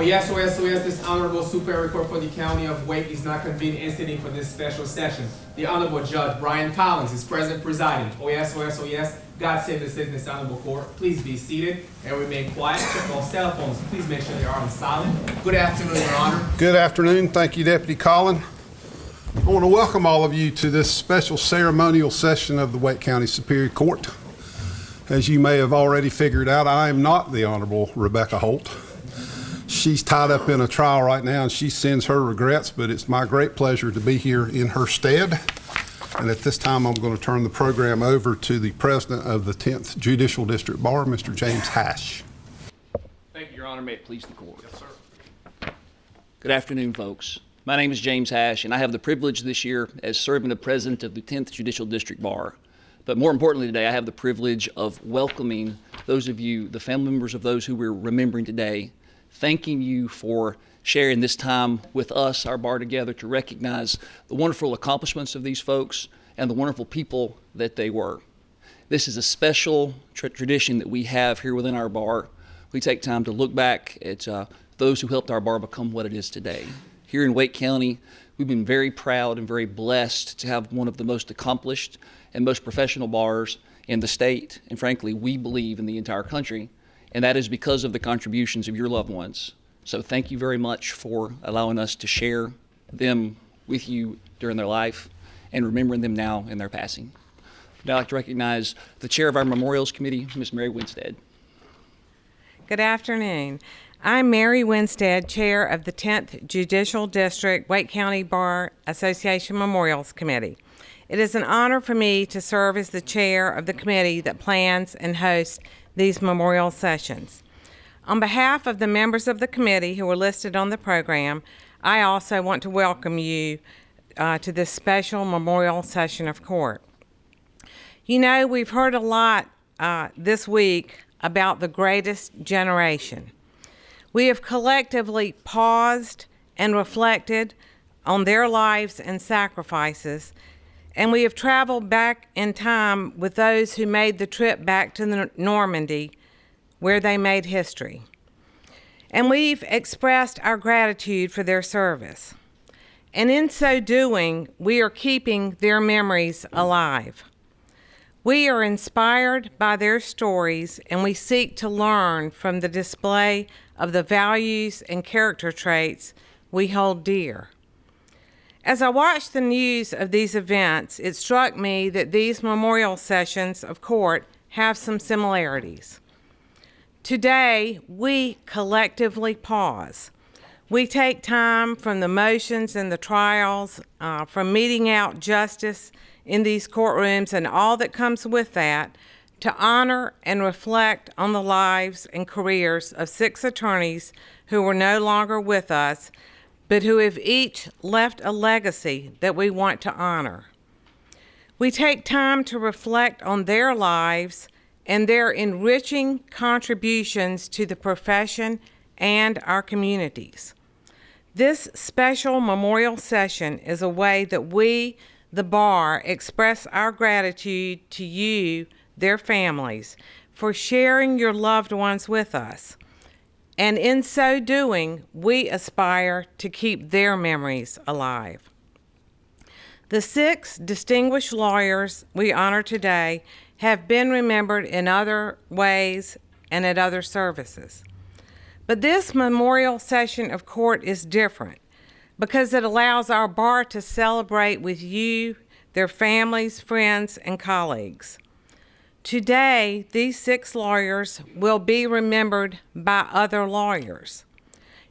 yes, oh yes, oh yes, this Honorable Superior Court for the County of Wake is not convened and sitting for this special session. The Honorable Judge Brian Collins is present presiding. Oh yes, oh yes, oh yes. God save the citizen, this Honorable Court. Please be seated and remain quiet. Check all cell phones. Please make sure they are on silent. Good afternoon, Your Honor. Good afternoon. Thank you, Deputy Collin. I want to welcome all of you to this special ceremonial session of the Wake County Superior Court. As you may have already figured out, I am not the Honorable Rebecca Holt. She's tied up in a trial right now and she sends her regrets, but it's my great pleasure to be here in her stead. And at this time, I'm going to turn the program over to the President of the 10th Judicial District Bar, Mr. James Hash. Thank you, Your Honor. May it please the court. Yes, sir. Good afternoon, folks. My name is James Hash, and I have the privilege this year as serving the President of the 10th Judicial District Bar. But more importantly today, I have the privilege of welcoming those of you, the family members of those who we're remembering today, thanking you for sharing this time with us, our bar together, to recognize the wonderful accomplishments of these folks and the wonderful people that they were. This is a special tradition that we have here within our bar. We take time to look back at those who helped our bar become what it is today. Here in Wake County, we've been very proud and very blessed to have one of the most accomplished and most professional bars in the state, and frankly, we believe in the entire country, and that is because of the contributions of your loved ones. So thank you very much for allowing us to share them with you during their life and remembering them now in their passing. I'd like to recognize the chair of our Memorials Committee, Ms. Mary Winstead. Good afternoon. I'm Mary Winstead, chair of the 10th Judicial District Wake County Bar Association Memorials Committee. It is an honor for me to serve as the chair of the committee that plans and hosts these memorial sessions. On behalf of the members of the committee who are listed on the program, I also want to welcome you to this special memorial session of court. You know, we've heard a lot this week about the greatest generation. We have collectively paused and reflected on their lives and sacrifices, and we have traveled back in time with those who made the trip back to Normandy, where they made history. And we've expressed our gratitude for their service. And in so doing, we are keeping their memories alive. We are inspired by their stories, and we seek to learn from the display of the values and character traits we hold dear. As I watched the news of these events, it struck me that these memorial sessions of court have some similarities. Today, we collectively pause. We take time from the motions and the trials, from meting out justice in these courtrooms and all that comes with that, to honor and reflect on the lives and careers of 6 attorneys who were no longer with us, but who have each left a legacy that we want to honor. We take time to reflect on their lives and their enriching contributions to the profession and our communities. This special memorial session is a way that we, the bar, express our gratitude to you, their families, for sharing your loved ones with us. And in so doing, we aspire to keep their memories alive. The 6 distinguished lawyers we honor today have been remembered in other ways and at other services. But this memorial session of court is different because it allows our bar to celebrate with you, their families, friends, and colleagues. Today, these 6 lawyers will be remembered by other lawyers.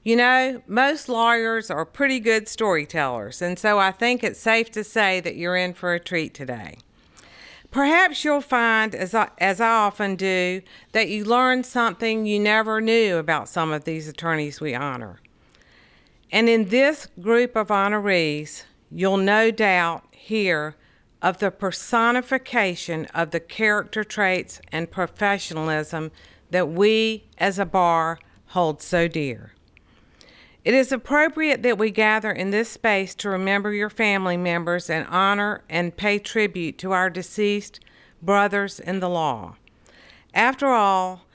You know, most lawyers are pretty good storytellers, and so I think it's safe to say that you're in for a treat today. Perhaps you'll find, as I often do, that you learned something you never knew about some of these attorneys we honor. And in this group of honorees, you'll no doubt hear of the personification of the character traits and professionalism that we as a bar hold so dear. It is appropriate that we gather in this space to remember your family members and honor and pay tribute to our deceased brothers in the law. After all,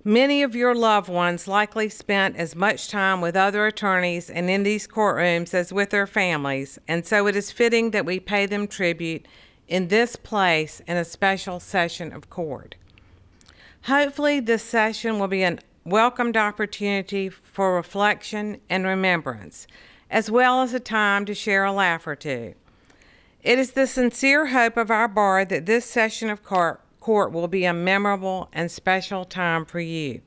Many of your loved ones likely spent as much time with other attorneys and in these courtrooms as with their families, and so it is fitting that we pay them tribute in this place in a special session of court. Hopefully, this session will be a welcomed opportunity for reflection and remembrance, as well as a time to share a laugh or two. It is the sincere hope of our bar that this session of court will be a memorable and special time for you.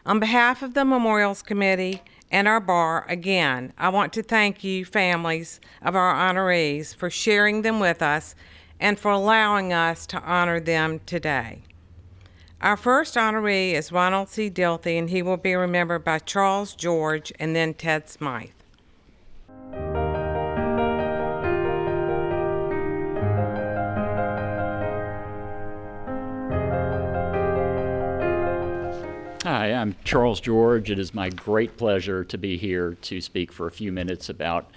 On behalf of the Memorials Committee and our bar, again, I want to thank you, families of our honorees, for sharing them with us and for allowing us to honor them today. Our first honoree is Ronald C. Dilthey, and he will be remembered by Charles George and then Ted Smyth. Hi, I'm Charles George. It is my great pleasure to be here to speak for a few minutes about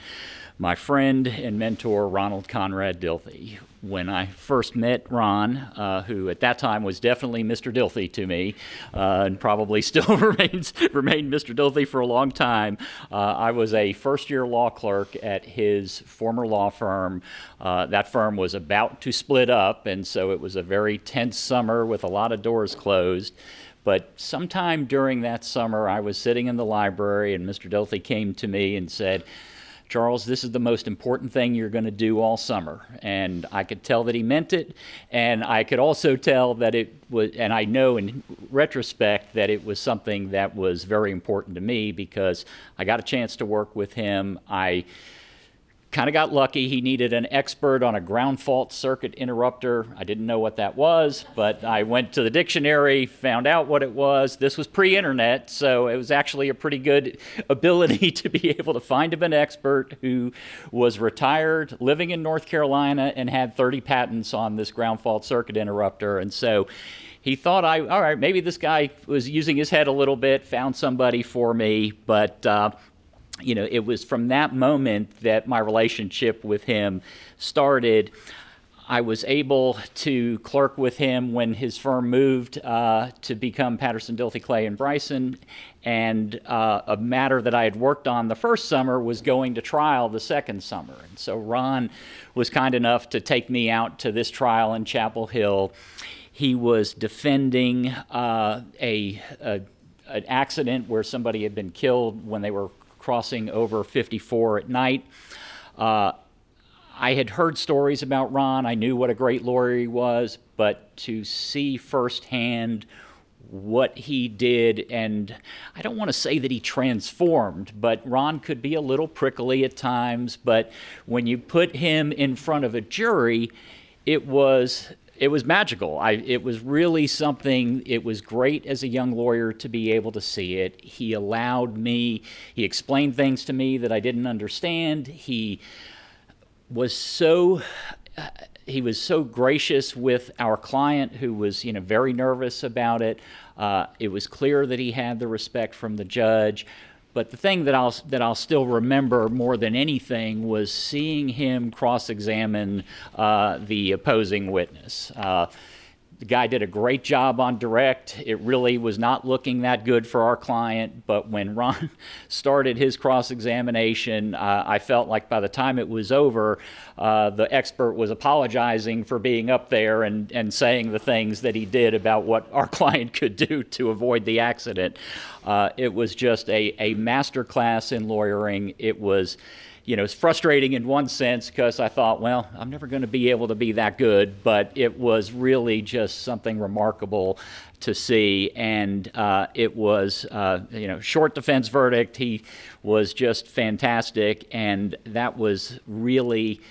my friend and mentor, Ronald Conrad Dilthey. When I first met Ron, who at that time was definitely Mr. Dilthey to me, and probably still remained Mr. Dilthey for a long time, I was a first-year law clerk at his former law firm. That firm was about to split up, and so it was a very tense summer with a lot of doors closed. But sometime during that summer, I was sitting in the library, and Mr. Dilthey came to me and said, "Charles, this is the most important thing you're going to do all summer." And I could tell that he meant it, and I could also tell that it was, and I know in retrospect that it was something that was very important to me because I got a chance to work with him. I kind of got lucky. He needed an expert on a ground fault circuit interrupter. I didn't know what that was, but I went to the dictionary, found out what it was. This was pre-internet, so it was actually a pretty good ability to be able to find him an expert who was retired, living in North Carolina, and had 30 patents on this ground fault circuit interrupter. And so he thought, all right, maybe this guy was using his head a little bit, found somebody for me, but it was from that moment that my relationship with him started. I was able to clerk with him when his firm moved to become Patterson, Dilthey, Clay, and Bryson, and a matter that I had worked on the first summer was going to trial the second summer. And so Ron was kind enough to take me out to this trial in Chapel Hill. He was defending an accident where somebody had been killed when they were crossing over 54 at night. I had heard stories about Ron. I knew what a great lawyer he was, but to see firsthand what he did, and I don't want to say that he transformed, but Ron could be a little prickly at times, but when you put him in front of a jury, it was magical. It was really something. It was great as a young lawyer to be able to see it. He explained things to me that I didn't understand. He was so gracious with our client who was, very nervous about it. It was clear that he had the respect from the judge. But the thing that I'll still remember more than anything was seeing him cross-examine the opposing witness. The guy did a great job on direct. It really was not looking that good for our client, but when Ron started his cross-examination, I felt like by the time it was over, the expert was apologizing for being up there and saying the things that he did about what our client could do to avoid the accident. It was just a master class in lawyering. It was it's frustrating in one sense because I thought, well, I'm never going to be able to be that good, but it was really just something remarkable to see. And it was, short defense verdict. He was just fantastic. And that was really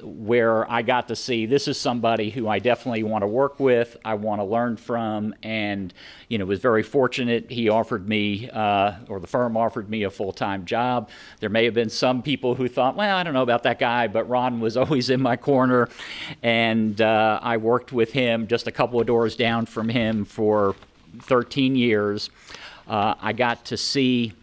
where I got to see this is somebody who I definitely want to work with, I want to learn from, and was very fortunate. He offered me, or the firm offered me, a full-time job. There may have been some people who thought, well, I don't know about that guy, but Ron was always in my corner, and I worked with him just a couple of doors down from him for 13 years. I got to see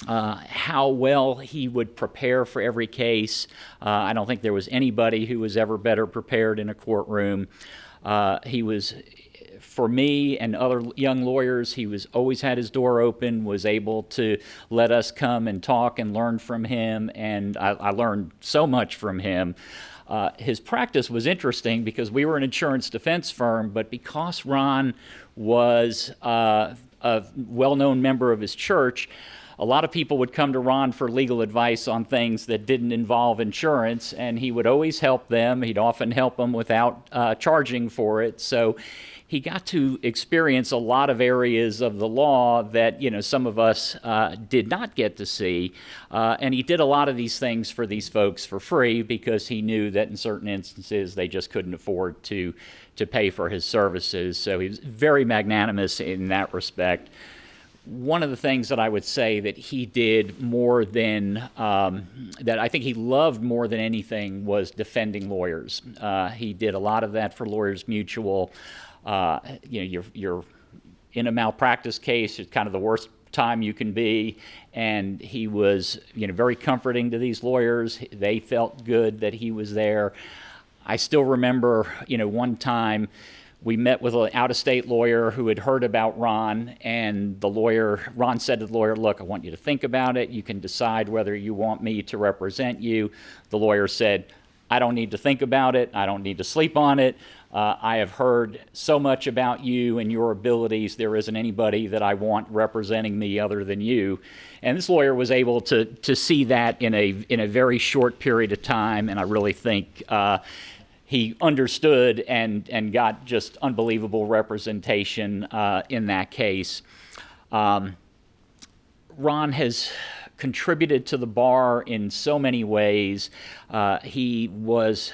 how well he would prepare for every case. I don't think there was anybody who was ever better prepared in a courtroom. He was, for me and other young lawyers, he was always had his door open, was able to let us come and talk and learn from him, and I learned so much from him. His practice was interesting because we were an insurance defense firm, but because Ron was a well-known member of his church, a lot of people would come to Ron for legal advice on things that didn't involve insurance, and he would always help them. He'd often help them without charging for it. So he got to experience a lot of areas of the law that, some of us did not get to see. And he did a lot of these things for these folks for free because he knew that in certain instances they just couldn't afford to pay for his services. So he was very magnanimous in that respect. One of the things that I would say that he did more than, that I think he loved more than anything was defending lawyers. He did a lot of that for Lawyers Mutual. You're in a malpractice case, it's kind of the worst time you can be, and he was, very comforting to these lawyers. They felt good that he was there. I still remember, one time we met with an out-of-state lawyer who had heard about Ron, and Ron said to the lawyer, "Look, I want you to think about it. You can decide whether you want me to represent you." The lawyer said, "I don't need to think about it. I don't need to sleep on it. I have heard so much about you and your abilities. There isn't anybody that I want representing me other than you." And this lawyer was able to see that in a very short period of time, and I really think he understood and got just unbelievable representation in that case. Ron has contributed to the bar in so many ways. He was,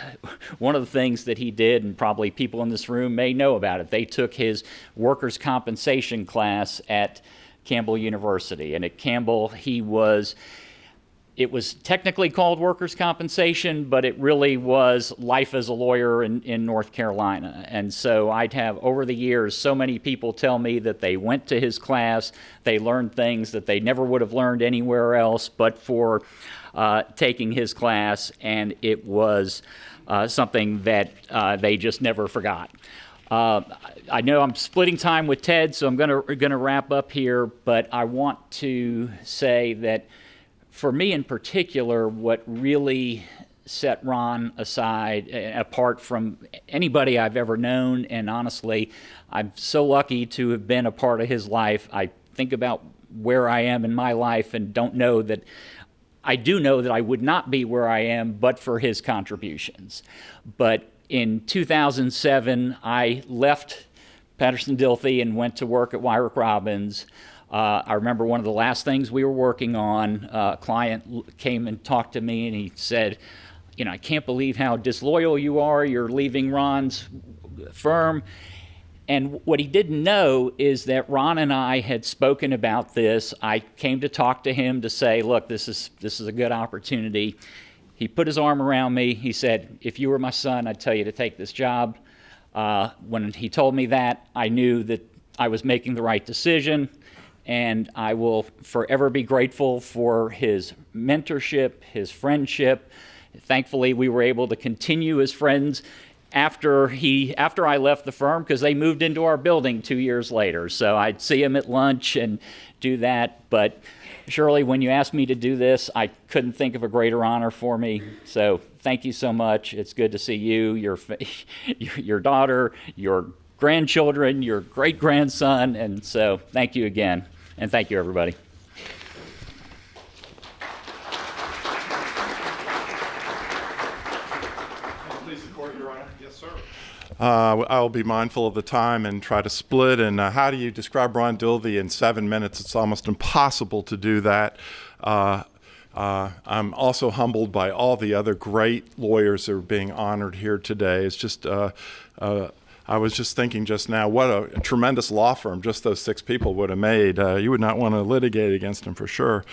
one of the things that he did, and probably people in this room may know about it, they took his workers' compensation class at Campbell University. And at Campbell, it was technically called workers' compensation, but it really was life as a lawyer in North Carolina. And so I'd have, over the years, so many people tell me that they went to his class, they learned things that they never would have learned anywhere else but for taking his class, and it was something that they just never forgot. I know I'm splitting time with Ted, so I'm gonna wrap up here, but I want to say that for me in particular, what really set Ron aside, apart from anybody I've ever known, and honestly, I'm so lucky to have been a part of his life. I think about where I am in my life and I do know that I would not be where I am but for his contributions. But in 2007, I left Patterson Dilthey and went to work at Wyrick Robbins. I remember one of the last things we were working on, a client came and talked to me and he said, "I can't believe how disloyal you are. You're leaving Ron's firm." And what he didn't know is that Ron and I had spoken about this. I came to talk to him to say, "Look, this is a good opportunity." He put his arm around me. He said, "If you were my son, I'd tell you to take this job." When he told me that, I knew that I was making the right decision. And I will forever be grateful for his mentorship, his friendship. Thankfully, we were able to continue as friends after I left the firm, because they moved into our building 2 years later. So I'd see him at lunch and do that. But Shirley, when you asked me to do this, I couldn't think of a greater honor for me. So thank you so much. It's good to see you, your daughter, your grandchildren, your great-grandson. And so thank you again. And thank you, everybody. Please support, Your Honor. Yes, sir. I'll be mindful of the time and try to split. And how do you describe Ron Dilthey in 7 minutes? It's almost impossible to do that. I'm also humbled by all the other great lawyers that are being honored here today. It's just I was just thinking just now, what a tremendous law firm just those 6 people would have made. You would not want to litigate against them for sure.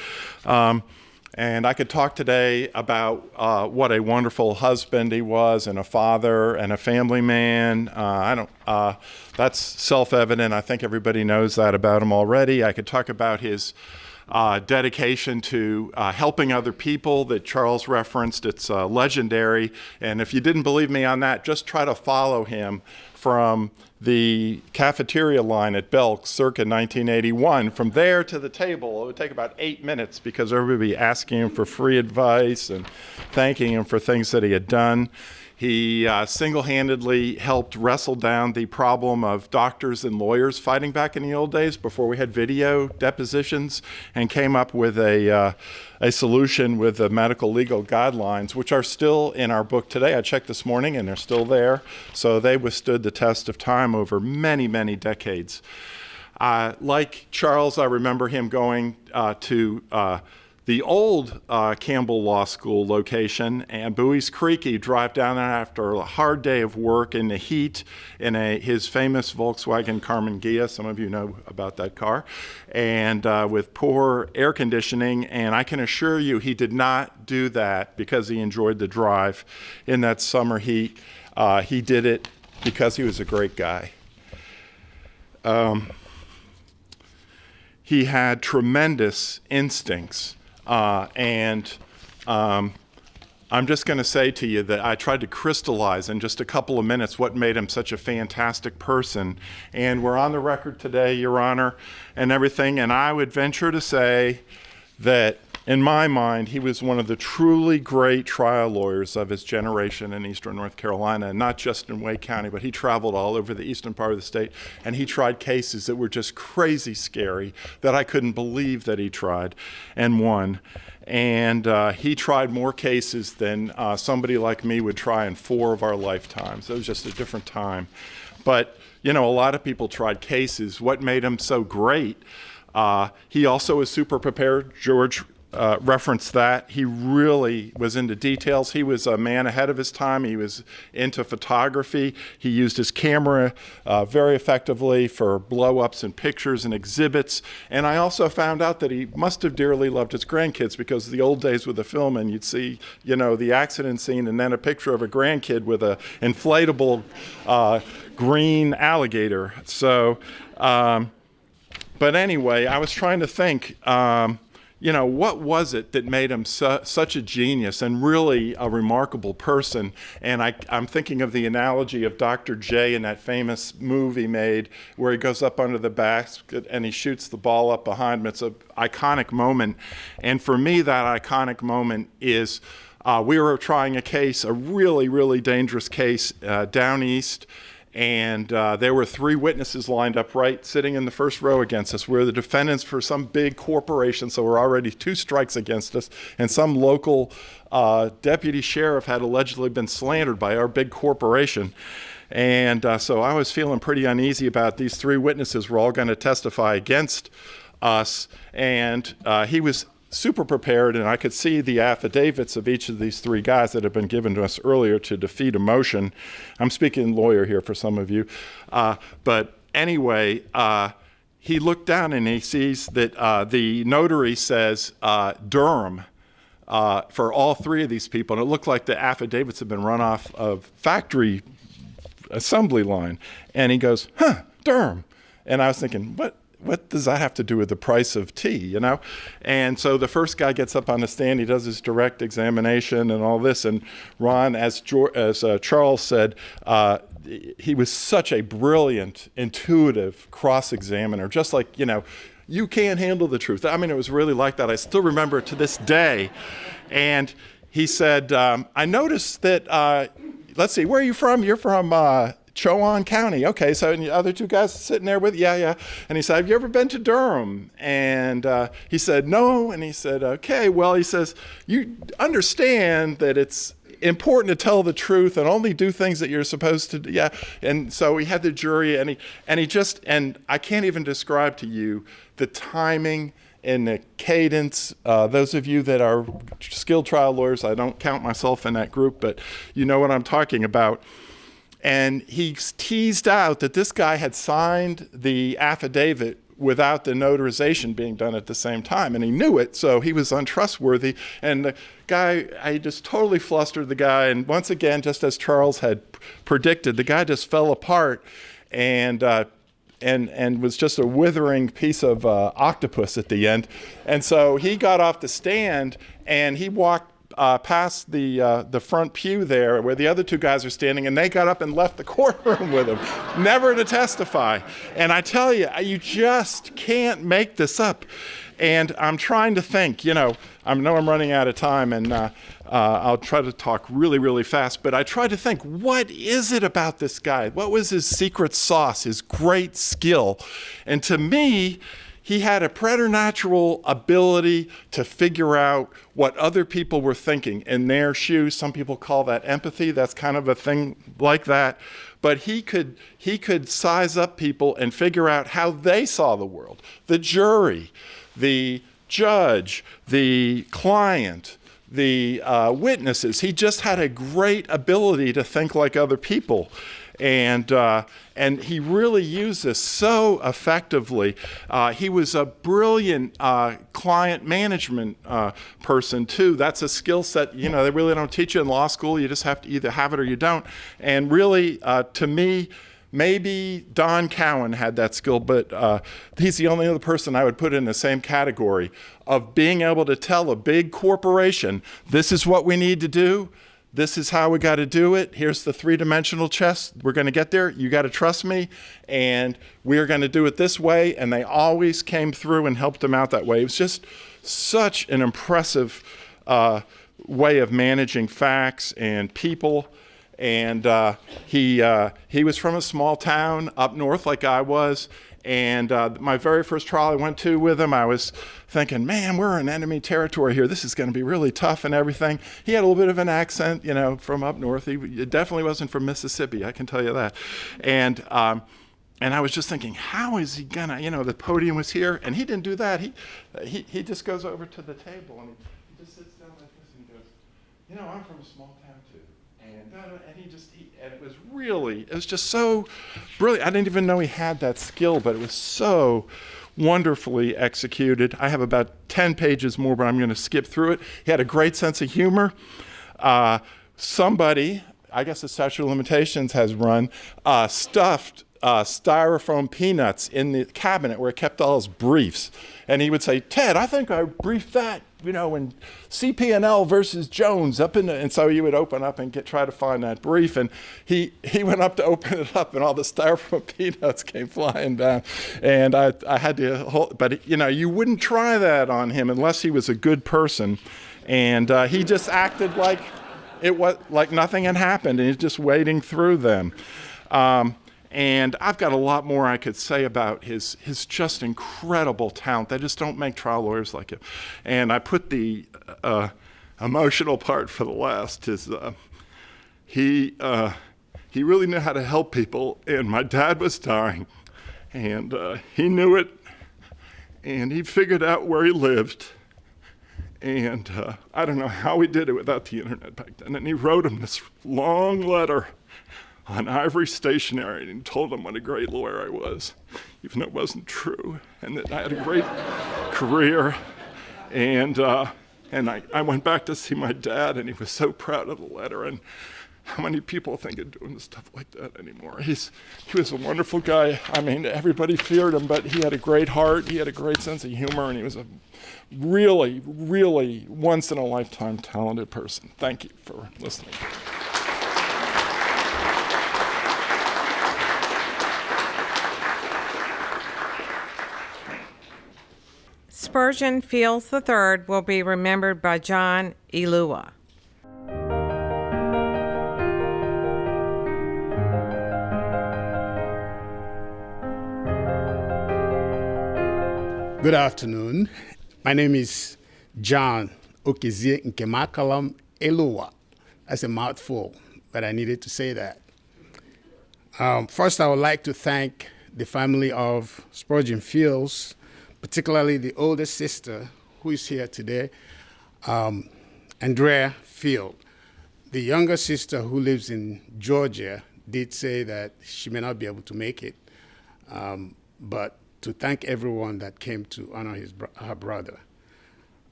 And I could talk today about what a wonderful husband he was, and a father, and a family man. That's self-evident. I think everybody knows that about him already. I could talk about his dedication to helping other people that Charles referenced. It's legendary. And if you didn't believe me on that, just try to follow him from the cafeteria line at Belk circa 1981. From there to the table, it would take about 8 minutes because everybody would be asking him for free advice and thanking him for things that he had done. He single-handedly helped wrestle down the problem of doctors and lawyers fighting back in the old days before we had video depositions, and came up with a solution with the medical legal guidelines, which are still in our book today. I checked this morning and they're still there. So they withstood the test of time over many, many decades. Like Charles, I remember him going to the old Campbell Law School location, and Bowie's Creek. He'd drive down there after a hard day of work in the heat in his famous Volkswagen Carmen Ghia. Some of you know about that car, and with poor air conditioning. And I can assure you he did not do that because he enjoyed the drive in that summer heat. He did it because he was a great guy. He had tremendous instincts. I'm just going to say to you that I tried to crystallize in just a couple of minutes what made him such a fantastic person. And we're on the record today, Your Honor, and everything. And I would venture to say that, in my mind, he was one of the truly great trial lawyers of his generation in eastern North Carolina, and not just in Wake County, but he traveled all over the eastern part of the state, and he tried cases that were just crazy scary that I couldn't believe that he tried and won. And he tried more cases than somebody like me would try in 4 of our lifetimes. It was just a different time. But, you know, a lot of people tried cases. What made him so great? He also was super prepared. George referenced that. He really was into details. He was a man ahead of his time. He was into photography. He used his camera very effectively for blow-ups and pictures and exhibits. And I also found out that he must have dearly loved his grandkids, because the old days with the film, and you'd see, you know, the accident scene and then a picture of a grandkid with a inflatable green alligator. So, but anyway, I was trying to think, you know, what was it that made him such a genius and really a remarkable person? And I'm thinking of the analogy of Dr. J in that famous movie made where he goes up under the basket and he shoots the ball up behind him. It's an iconic moment. And for me, that iconic moment is we were trying a case, a really, really dangerous case down east. And there were 3 witnesses lined up right sitting in the first row against us. We're the defendants for some big corporation, so we're already 2 strikes against us. And some local deputy sheriff had allegedly been slandered by our big corporation. And so I was feeling pretty uneasy about these 3 witnesses were all going to testify against us. And he was super prepared, and I could see the affidavits of each of these 3 guys that had been given to us earlier to defeat a motion. I'm speaking lawyer here for some of you. But anyway, he looked down and he sees that the notary says Durham for all 3 of these people. And it looked like the affidavits had been run off of factory assembly line. And he goes, Durham. And I was thinking, what does that have to do with the price of tea, you know? And so the first guy gets up on the stand, he does his direct examination and all this, and Ron, as Charles said, he was such a brilliant, intuitive cross-examiner, just like, you know, you can't handle the truth. I mean, it was really like that. I still remember it to this day. And he said, I noticed that, let's see, where are you from? You're from Chowan County. Okay, so and the other 2 guys sitting there with, yeah. And he said, have you ever been to Durham? And he said, no. And he said, okay, well, he says, you understand that it's important to tell the truth and only do things that you're supposed to do. Yeah. And so we had the jury, and he just, and I can't even describe to you the timing and the cadence. Those of you that are skilled trial lawyers, I don't count myself in that group, but you know what I'm talking about. And he teased out that this guy had signed the affidavit without the notarization being done at the same time. And he knew it, so he was untrustworthy. And the guy, I just totally flustered the guy. And once again, just as Charles had predicted, the guy just fell apart. And and was just a withering piece of octopus at the end. And so he got off the stand and he walked past the front pew there where the other two guys are standing, and they got up and left the courtroom with him, never to testify. And I tell you, you just can't make this up. And I'm trying to think, I know I'm running out of time, and I'll try to talk really, really fast, but I try to think, what is it about this guy? What was his secret sauce, his great skill? And to me, he had a preternatural ability to figure out what other people were thinking in their shoes. Some people call that empathy. That's kind of a thing like that. But he could size up people and figure out how they saw the world. The jury, the judge, the client, the witnesses. He just had a great ability to think like other people. And he really used this so effectively. He was a brilliant client management person too. That's a skill set, they really don't teach you in law school. You just have to either have it or you don't. And really, to me, maybe Don Cowan had that skill, but he's the only other person I would put in the same category of being able to tell a big corporation, this is what we need to do. This is how we got to do it. Here's the three-dimensional chess. We're going to get there. You got to trust me, and we're going to do it this way. And they always came through and helped them out that way. It was just such an impressive way of managing facts and people. And he was from a small town up north like I was. And my very first trial I went to with him, I was thinking, man, we're in enemy territory here. This is going to be really tough and everything. He had a little bit of an accent, from up north. He definitely wasn't from Mississippi, I can tell you that. And I was just thinking, how is he going to, the podium was here, and he didn't do that. He just goes over to the table, and he just sits down like this, and he goes, I'm from a small town, too. And it was just so brilliant. I didn't even know he had that skill, but it was so wonderfully executed. I have about 10 pages more, but I'm going to skip through it. He had a great sense of humor. Somebody, I guess the statute of limitations has run, stuffed styrofoam peanuts in the cabinet where he kept all his briefs. And he would say, Ted, I think I briefed that, in CP&L versus Jones and so he would open up and try to find that brief. And he went up to open it up, and all the styrofoam peanuts came flying down. And I had to hold, but you wouldn't try that on him unless he was a good person. And he just acted like it was like nothing had happened, and he's just wading through them. And I've got a lot more I could say about his just incredible talent. They just don't make trial lawyers like him. And I put the emotional part for the last. He really knew how to help people, and my dad was dying, and he knew it, and he figured out where he lived. And I don't know how he did it without the internet back then. And he wrote him this long letter on ivory stationery and told him what a great lawyer I was, even though it wasn't true, and that I had a great career. And I went back to see my dad, and he was so proud of the letter. And how many people think of doing stuff like that anymore? He was a wonderful guy. I mean, everybody feared him, but he had a great heart. He had a great sense of humor, and he was a really, really once-in-a-lifetime talented person. Thank you for listening. Spurgeon Fields III will be remembered by John Eluwa. Good afternoon. My name is John Okezie Nkemakalam Eluwa. That's a mouthful, but I needed to say that. First, I would like to thank the family of Spurgeon Fields, particularly the older sister who is here today, Andrea Field. The younger sister who lives in Georgia did say that she may not be able to make it, but to thank everyone that came to honor her brother.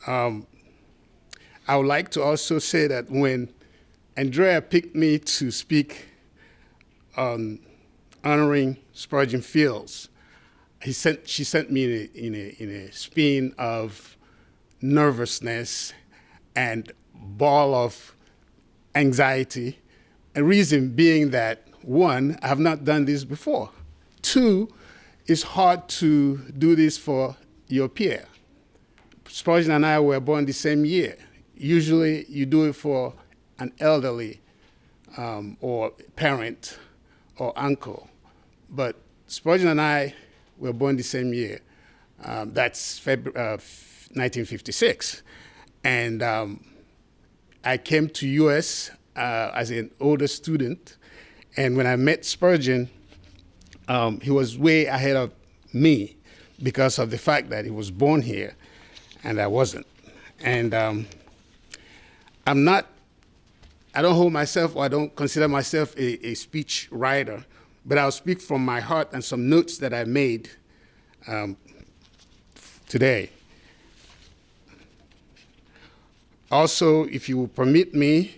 I would like to also say that when Andrea picked me to speak on honoring Spurgeon Fields, she sent me in a spin of nervousness and ball of anxiety. A reason being that, one, I have not done this before. Two, it's hard to do this for your peer. Spurgeon and I were born the same year. Usually you do it for an elderly or parent or uncle. But Spurgeon and I were born the same year. That's February 1956. And I came to U.S. As an older student. And when I met Spurgeon, he was way ahead of me because of the fact that he was born here and I wasn't. And I don't hold myself, or I don't consider myself a speech writer, but I'll speak from my heart and some notes that I made today. Also, if you will permit me,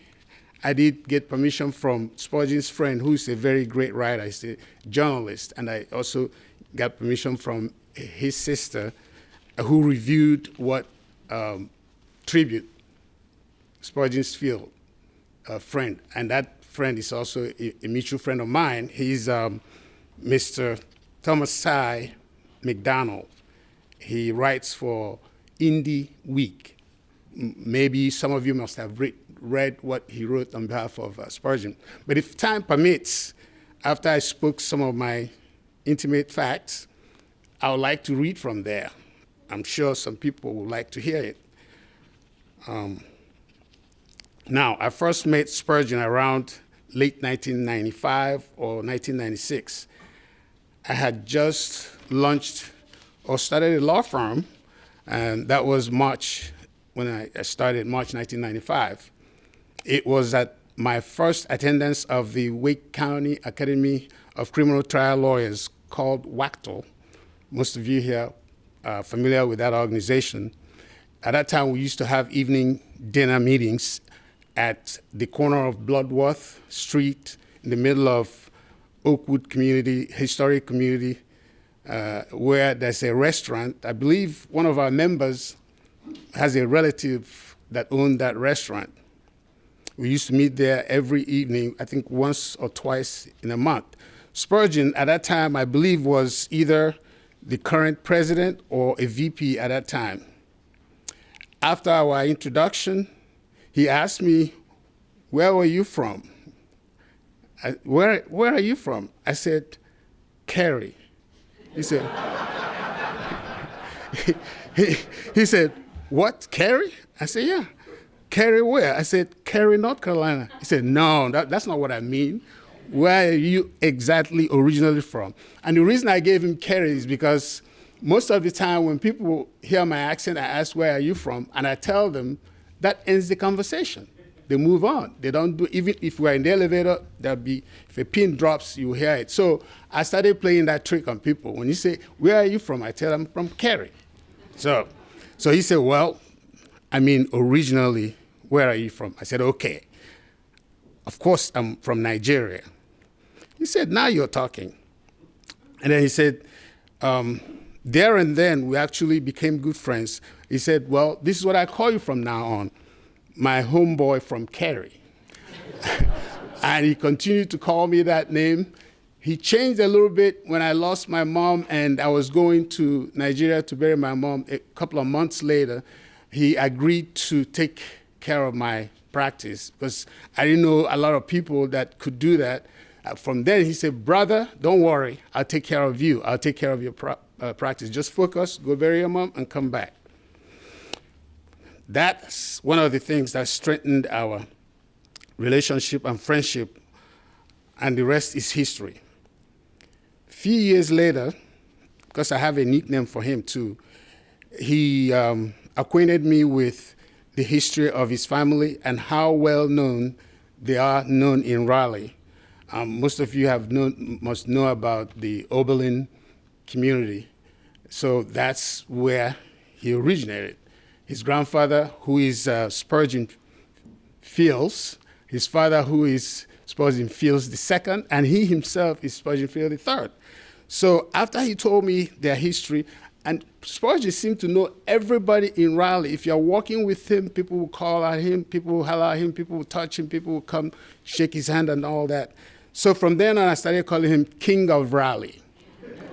I did get permission from Spurgeon's friend, who's a very great writer. He's a journalist. And I also got permission from his sister, who reviewed what tribute Spurgeon's field friend. And that friend is also a mutual friend of mine. He's Mr. Thomas Sy McDonald. He writes for Indie Week. Maybe some of you must have read what he wrote on behalf of Spurgeon. But if time permits, after I spoke some of my intimate facts, I would like to read from there. I'm sure some people would like to hear it. Now, I first met Spurgeon around late 1995 or 1996. I had just launched or started a law firm, and that was March, when I started, March 1995. It was at my first attendance of the Wake County Academy of Criminal Trial Lawyers, called WACTL. Most of you here are familiar with that organization. At that time, we used to have evening dinner meetings at the corner of Bloodworth Street, in the middle of Oakwood community, historic community, where there's a restaurant. I believe one of our members has a relative that owned that restaurant. We used to meet there every evening, I think once or twice in a month. Spurgeon, at that time, I believe, was either the current president or a VP at that time. After our introduction, he asked me, "Where were you from?" Where are you from? I said, "Cary." He said, he said, "What, Cary?" I said, "Yeah." "Cary where?" I said, "Cary, North Carolina." He said, "No, that's not what I mean. Where are you exactly originally from?" And the reason I gave him Cary is because most of the time when people hear my accent, I ask, "Where are you from?" And I tell them, that ends the conversation. They move on. They don't do, even if we're in the elevator, there'll be, if a pin drops, you hear it. So I started playing that trick on people. When you say, "Where are you from?" I tell them, "From Cary." So he said, "Well, I mean, originally, where are you from?" I said, "Okay. Of course, I'm from Nigeria." He said, "Now you're talking." And then he said, there and then we actually became good friends. He said, "Well, this is what I call you from now on, my homeboy from Cary." And he continued to call me that name. He changed a little bit when I lost my mom and I was going to Nigeria to bury my mom. A couple of months later, he agreed to take care of my practice because I didn't know a lot of people that could do that. From then, he said, "Brother, don't worry. I'll take care of you. I'll take care of your practice. Just focus, go bury your mom, and come back." That's one of the things that strengthened our relationship and friendship, and the rest is history. A few years later, because I have a nickname for him too, he acquainted me with the history of his family and how well known they are known in Raleigh. Most of you must know about the Oberlin community. So that's where he originated. His grandfather, who is Spurgeon Fields, his father, who is Spurgeon Fields II, and he himself is Spurgeon Fields III. So after he told me their history, and Spurgeon seemed to know everybody in Raleigh. If you're walking with him, people will call at him, people will holler at him, people will touch him, people will come shake his hand and all that. So from then on, I started calling him King of Raleigh.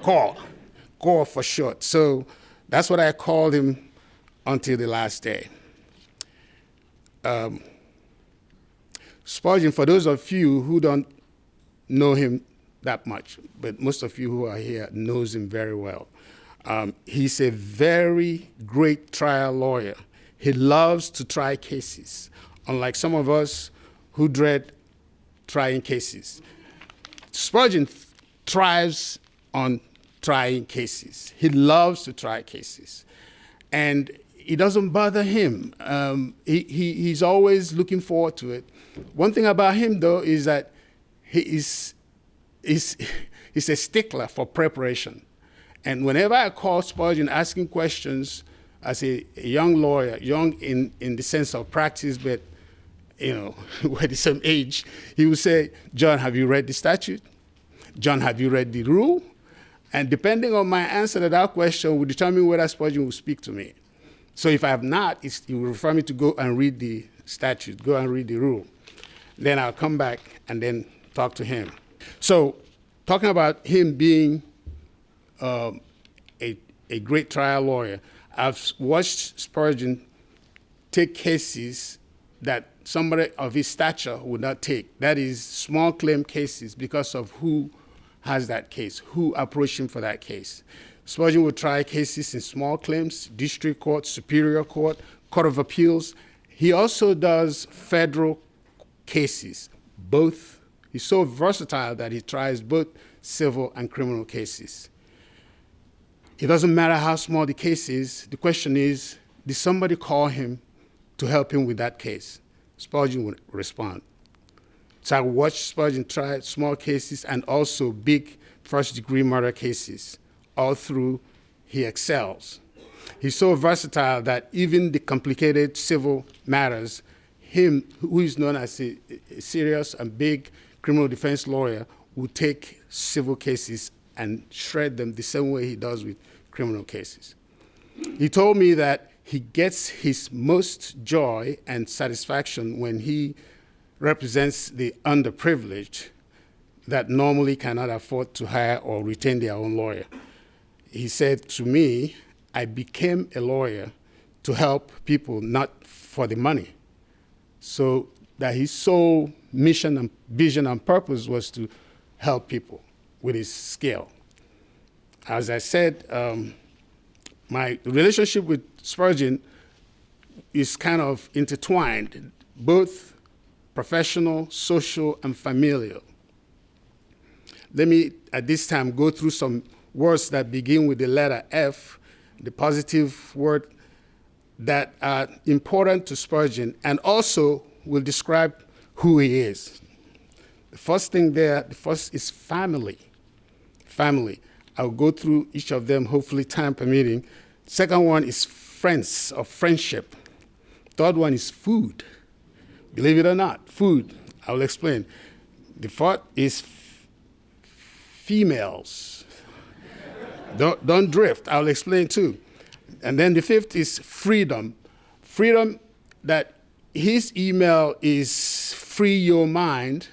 Core for short. So that's what I called him until the last day. Spurgeon, for those of you who don't know him that much, but most of you who are here knows him very well. He's a very great trial lawyer. He loves to try cases, unlike some of us who dread trying cases. Spurgeon thrives on trying cases. He loves to try cases. And it doesn't bother him. He's always looking forward to it. One thing about him, though, is that he's a stickler for preparation. And whenever I call Spurgeon asking questions as a young lawyer, young in the sense of practice, but we're the same age, he would say, John, have you read the statute? John, have you read the rule? And depending on my answer to that question will determine whether Spurgeon will speak to me. So if I have not, he will refer me to go and read the statute, go and read the rule. Then I'll come back and then talk to him. So talking about him being a great trial lawyer, I've watched Spurgeon take cases that somebody of his stature would not take. That is small claim cases because of who has that case, who approached him for that case. Spurgeon would try cases in small claims, district court, superior court, court of appeals. He also does federal cases, both. He's so versatile that he tries both civil and criminal cases. It doesn't matter how small the case is. The question is, did somebody call him to help him with that case? Spurgeon would respond. So I watched Spurgeon try small cases and also big first-degree murder cases. All through, he excels. He's so versatile that even the complicated civil matters, him, who is known as a serious and big criminal defense lawyer, will take civil cases and shred them the same way he does with criminal cases. He told me that he gets his most joy and satisfaction when he represents the underprivileged that normally cannot afford to hire or retain their own lawyer. He said to me, I became a lawyer to help people, not for the money. So that his sole mission and vision and purpose was to help people with his skill. As I said, my relationship with Spurgeon is kind of intertwined, both professional, social, and familial. Let me, at this time, go through some words that begin with the letter F, the positive word that are important to Spurgeon and also will describe who he is. The first thing there, the first is family. Family. I'll go through each of them, hopefully time permitting. Second one is friends or friendship. Third one is food. Believe it or not, food. I will explain. The fourth is females. Don't drift. I'll explain too. And then the fifth is freedom. Freedom that his email is free your mind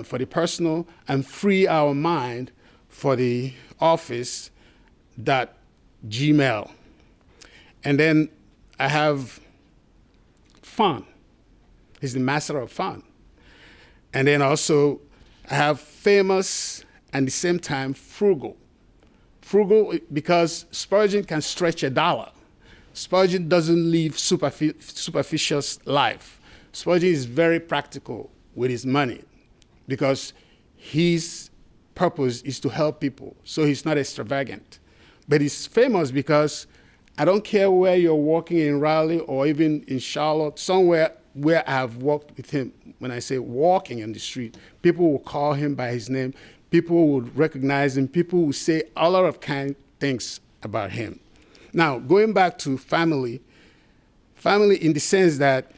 for the personal and free our mind for the office .gmail. And then I have fun. He's the master of fun. And then also I have famous and at the same time frugal. Frugal because Spurgeon can stretch $1. Spurgeon doesn't live superficial life. Spurgeon is very practical with his money because his purpose is to help people, so he's not extravagant. But he's famous because I don't care where you're walking in Raleigh or even in Charlotte, somewhere where I have walked with him. When I say walking in the street, people will call him by his name. People will recognize him. People will say a lot of kind things about him. Now, going back to family in the sense that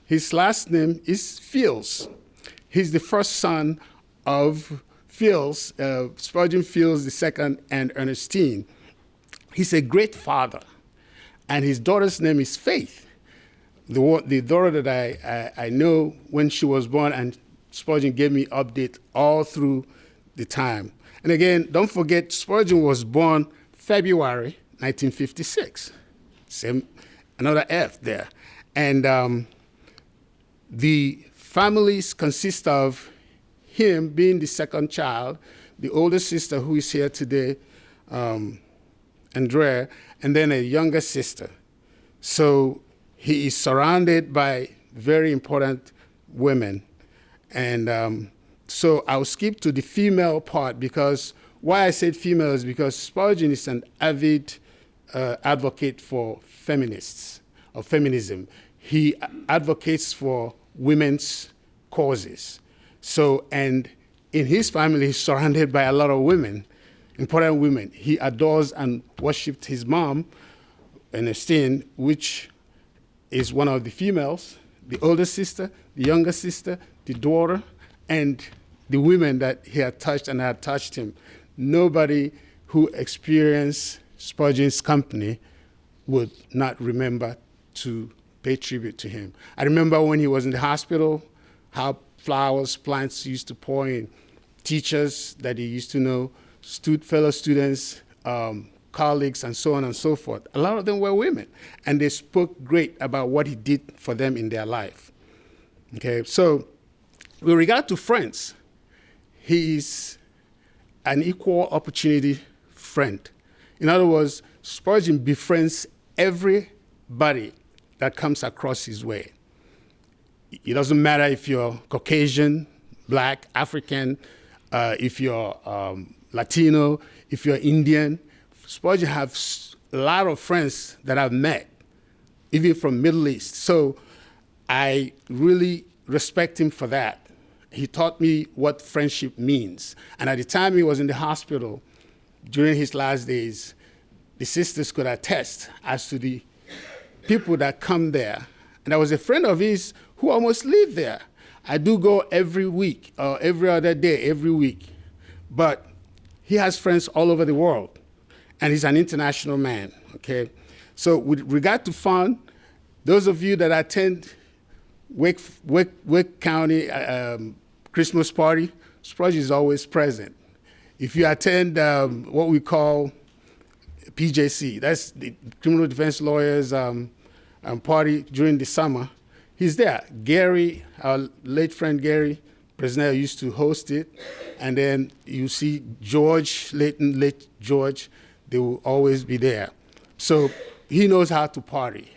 his last name is Fields. He's the first son of Fields, Spurgeon Fields II and Ernestine, he's a great father. And his daughter's name is Faith. The daughter that I know when she was born, and Spurgeon gave me update all through the time. And again, don't forget, Spurgeon was born February 1956. Same, another F there. And the families consist of him being the second child, the older sister who is here today, Andrea, and then a younger sister. So he is surrounded by very important women. And so I'll skip to the female part, because why I said female is because Spurgeon is an avid advocate for feminists, or feminism. He advocates for women's causes. So, and in his family, he's surrounded by a lot of women, important women. He adores and worshipped his mom, Ernestine, which is one of the females, the older sister, the younger sister, the daughter, and the women that he had touched and had touched him. Nobody who experienced Spurgeon's company would not remember to pay tribute to him. I remember when he was in the hospital, how flowers, plants used to pour in, teachers that he used to know, fellow students, colleagues, and so on and so forth. A lot of them were women, and they spoke great about what he did for them in their life. Okay, so with regard to friends, he is an equal opportunity friend. In other words, Spurgeon befriends everybody that comes across his way. It doesn't matter if you're Caucasian, Black, African, if you're Latino, if you're Indian. Spurgeon has a lot of friends that I've met, even from Middle East. So I really respect him for that. He taught me what friendship means. And at the time he was in the hospital, during his last days, the sisters could attest as to the people that come there. And I was a friend of his who almost lived there. I do go every week, or every other day, every week. But he has friends all over the world, and he's an international man, okay? So with regard to fun, those of you that attend Wake County Christmas party, Spurgeon is always present. If you attend what we call PJC, that's the Criminal Defense Lawyers party during the summer, he's there. Gary, our late friend Gary Presnell, used to host it. And then you see George, late George, they will always be there. So he knows how to party.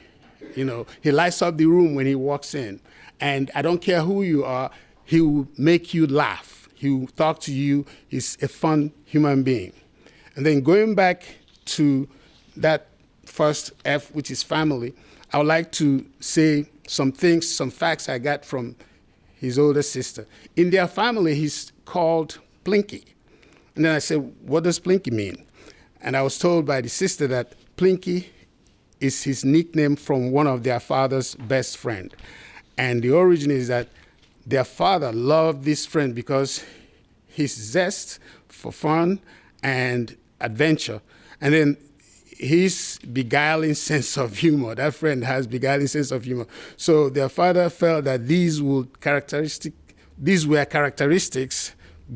You know, he lights up the room when he walks in. And I don't care who you are, he will make you laugh. He will talk to you. He's a fun human being. And then going back to that first F, which is family, I would like to say some things, some facts I got from his older sister. In their family, he's called Plinky. And then I said, what does Plinky mean? And I was told by the sister that Plinky is his nickname from one of their father's best friend. And the origin is that their father loved this friend because his zest for fun and adventure. And then his beguiling sense of humor. That friend has beguiling sense of humor. So their father felt that these were characteristics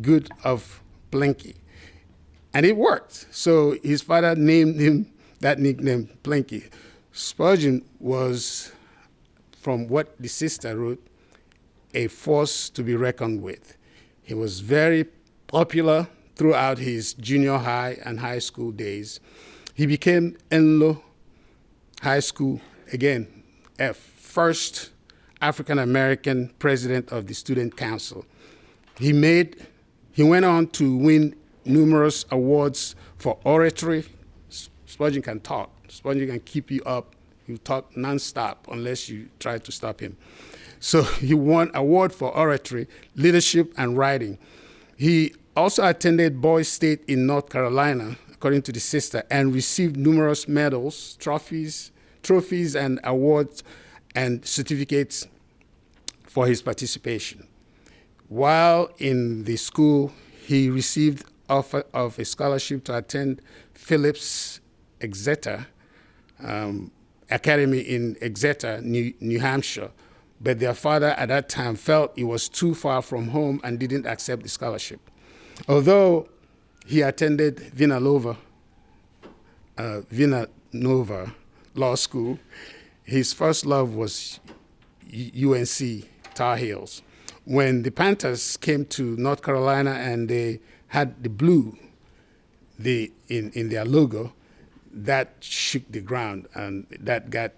good of Plinky. And it worked. So his father named him that nickname, Plinky. Spurgeon was, from what the sister wrote, a force to be reckoned with. He was very popular throughout his junior high and high school days. He became Enlo High School, again, first African-American president of the Student Council. He went on to win numerous awards for oratory. Spurgeon can talk. Spurgeon can keep you up. He'll talk nonstop unless you try to stop him. So he won award for oratory, leadership, and writing. He also attended Boys State in North Carolina, according to the sister, and received numerous medals, trophies, and awards and certificates for his participation. While in the school, He received offer of a scholarship to attend Phillips Exeter Academy in Exeter, New Hampshire, but their father at that time felt it was too far from home and didn't accept the scholarship. Although he attended Villanova Law School, his first love was UNC Tar Heels. When the Panthers came to North Carolina and they had the blue in their logo, that shook the ground, and that got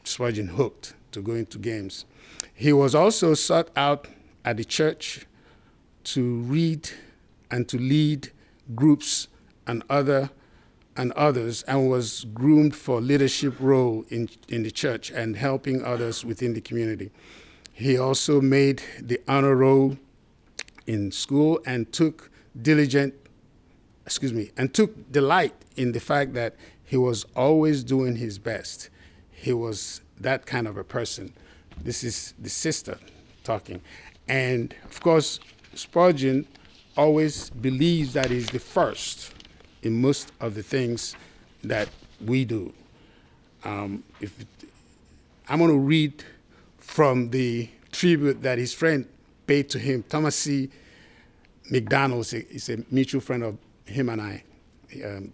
Spurgeon hooked to going to games. He was also sought out at the church to read and to lead groups and others, and was groomed for leadership role in the church and helping others within the community. He also made the honor roll in school and took delight in the fact that he was always doing his best. He was that kind of a person. This is the sister talking. And of course, Spurgeon always believes that he's the first in most of the things that we do. I'm going to read from the tribute that his friend paid to him. Thomas C. McDonald is a mutual friend of him and I,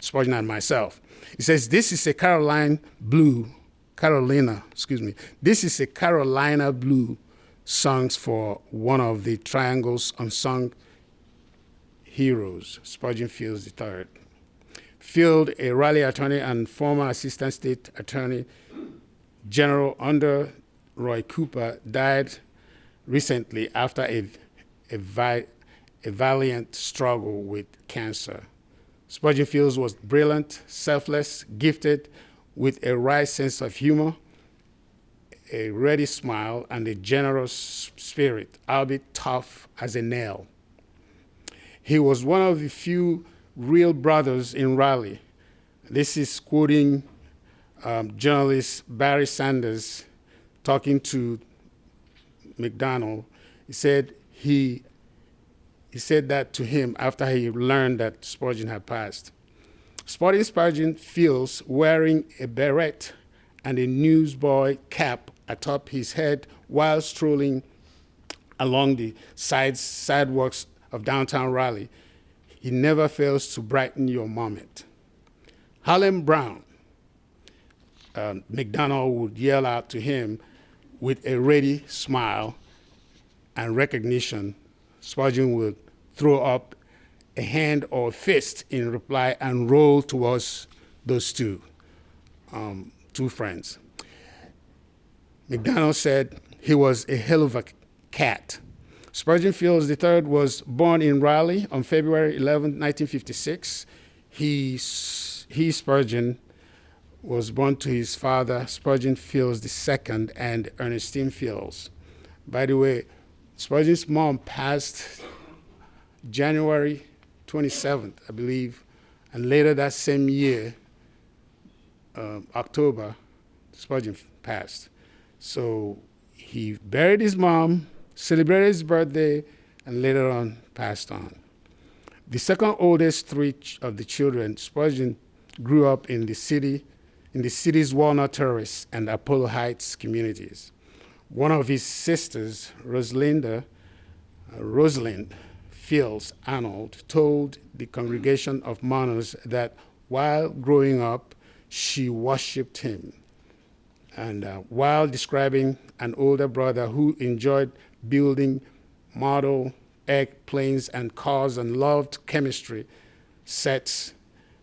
Spurgeon and myself. He says, this is a Carolina blue songs for one of the Triangle's unsung heroes, Spurgeon Fields III. Field, a Raleigh attorney and former Assistant State Attorney General under Roy Cooper, died recently after a valiant struggle with cancer. Spurgeon Fields was brilliant, selfless, gifted with a wry sense of humor, a ready smile, and a generous spirit, albeit tough as a nail. He was one of the few real brothers in Raleigh. This is quoting journalist Barry Sanders talking to McDonald. He said that to him after he learned that Spurgeon had passed. Spotting Spurgeon Fields wearing a beret and a newsboy cap atop his head while strolling along the sidewalks of downtown Raleigh. He never fails to brighten your moment. Harlem Brown, McDonald would yell out to him with a ready smile and recognition. Spurgeon would throw up a hand or a fist in reply and roll towards those two friends. McDonald said he was a hell of a cat. Spurgeon Fields III was born in Raleigh on February 11, 1956. Spurgeon, was born to his father, Spurgeon Fields II, and Ernestine Fields. By the way, Spurgeon's mom passed January 27th, I believe, and later that same year, October, Spurgeon passed. So he buried his mom, celebrated his birthday, and later on passed on. The second oldest three of the children, Spurgeon grew up in the city's Walnut Terrace and Apollo Heights communities. One of his sisters, Rosalind Fields Arnold, told the congregation of mourners that while growing up, she worshipped him. And while describing an older brother who enjoyed building model airplanes and cars and loved chemistry sets,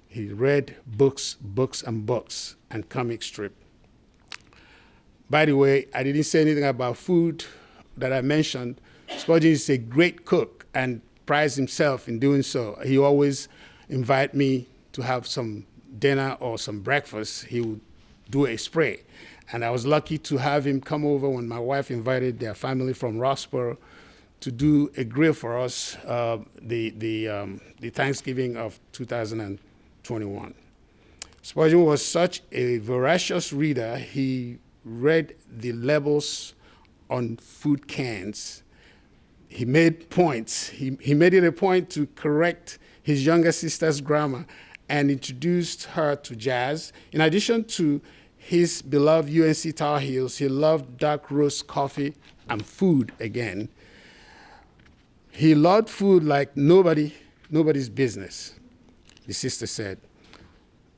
he read books and comic strip. By the way, I didn't say anything about food that I mentioned. Spurgeon is a great cook and prides himself in doing so. He always invite me to have some dinner or some breakfast. He would do a spray. And I was lucky to have him come over when my wife invited their family from Roxborough to do a grill for us, the Thanksgiving of 2021. Spurgeon was such a voracious reader, he read the labels on food cans. he made points. He made it a point to correct his younger sister's grammar and introduced her to jazz. In addition to his beloved UNC Tar Heels, he loved dark roast coffee and food again. He loved food like nobody's business, the sister said.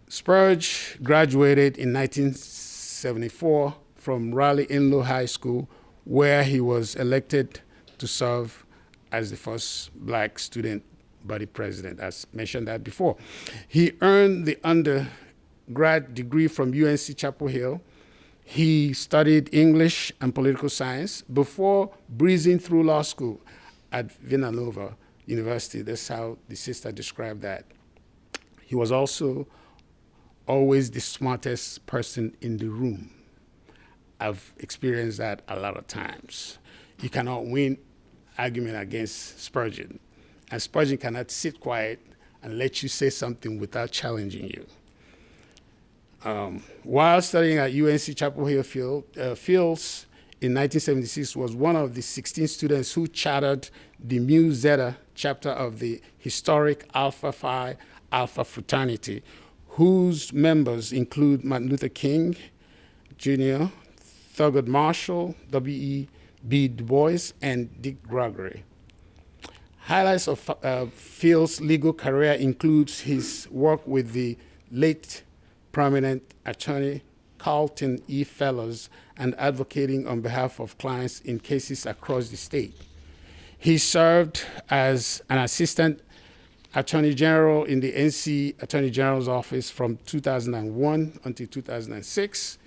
Spurgeon graduated in 1974 from Raleigh-Inlow High School, where he was elected to serve as the first black student body president, as mentioned that before. He earned the undergrad degree from UNC Chapel Hill. He studied English and political science before breezing through law school at Villanova University. That's how the sister described that. He was also always the smartest person in the room. I've experienced that a lot of times. You cannot win argument against Spurgeon, and Spurgeon cannot sit quiet and let you say something without challenging you. While studying at UNC Chapel Hill, Fields in 1976 was one of the 16 students who chartered the Mu Zeta chapter of the historic Alpha Phi Alpha fraternity, whose members include Martin Luther King Jr., Thurgood Marshall, W.E.B. Du Bois, and Dick Gregory. Highlights of Fields' legal career includes his work with the late prominent attorney Carlton E. Fellows and advocating on behalf of clients in cases across the state. He served as an assistant attorney general in the NC Attorney General's office from 2001 until 2006.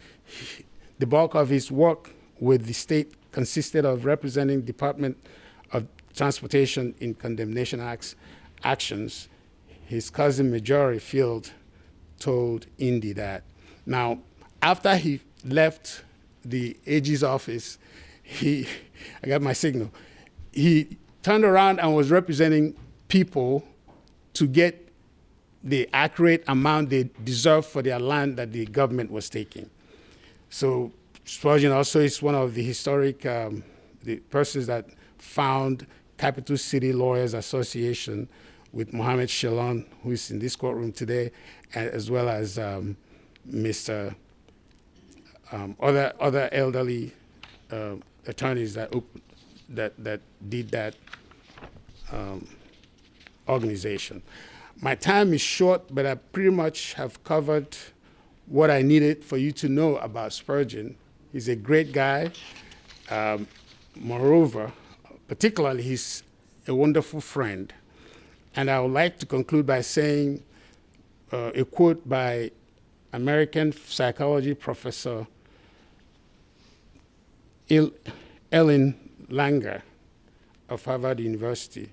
The bulk of his work with the state consisted of representing Department of Transportation in condemnation actions. His cousin Majority Field told Indy that. Now, after he left the AG's office, I got my signal. He turned around and was representing people to get the accurate amount they deserved for their land that the government was taking. So Spurgeon also is one of the historic the persons that found Capital City Lawyers Association with Mohammed Shalon, who is in this courtroom today, as well as Mr. Other elderly attorneys that did that organization. My time is short, but I pretty much have covered what I needed for you to know about Spurgeon. He's a great guy. Moreover, particularly, he's a wonderful friend. And I would like to conclude by saying a quote by American psychology professor Ellen Langer of Harvard University.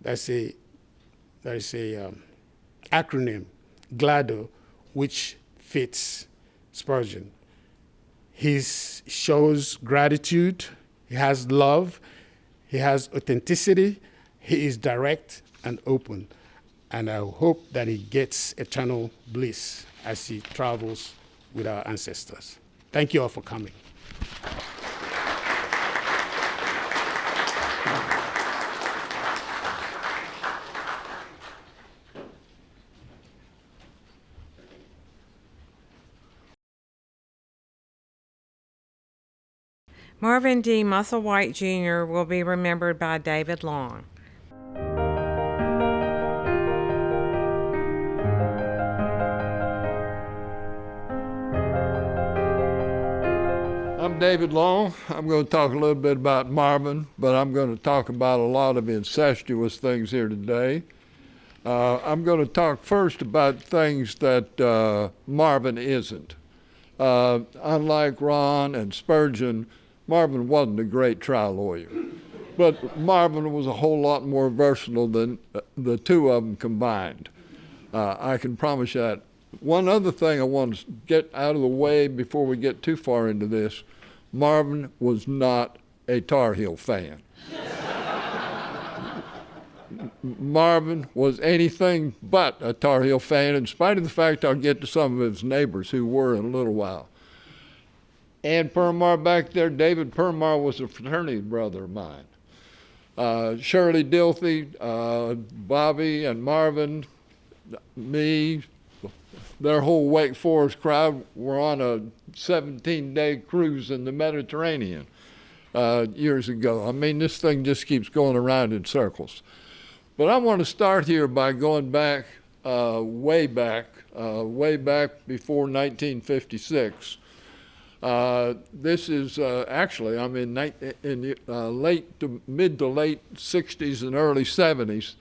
There's a acronym, GLADO, which fits Spurgeon. He shows gratitude, he has love, he has authenticity, he is direct and open. And I hope that he gets eternal bliss as he travels with our ancestors. Thank you all for coming. Marvin D. Musselwhite Jr. will be remembered by David Long. I'm David Long. I'm going to talk a little bit about Marvin, but I'm going to talk about a lot of incestuous things here today. I'm going to talk first about things that Marvin isn't. Unlike Ron and Spurgeon, Marvin wasn't a great trial lawyer, but Marvin was a whole lot more versatile than the two of them combined. I can promise you that. One other thing I want to get out of the way before we get too far into this, Marvin was not a Tar Heel fan. Marvin was anything but a Tar Heel fan, in spite of the fact I'll get to some of his neighbors who were in a little while. And Permar back there, David Permar was a fraternity brother of mine. Shirley Dilthey, Bobby and Marvin, me, their whole Wake Forest crowd were on a 17-day cruise in the Mediterranean years ago. I mean, this thing just keeps going around in circles. But I want to start here by going back, way back before 1956. This is actually, I'm in the mid to late 60s and early 70s.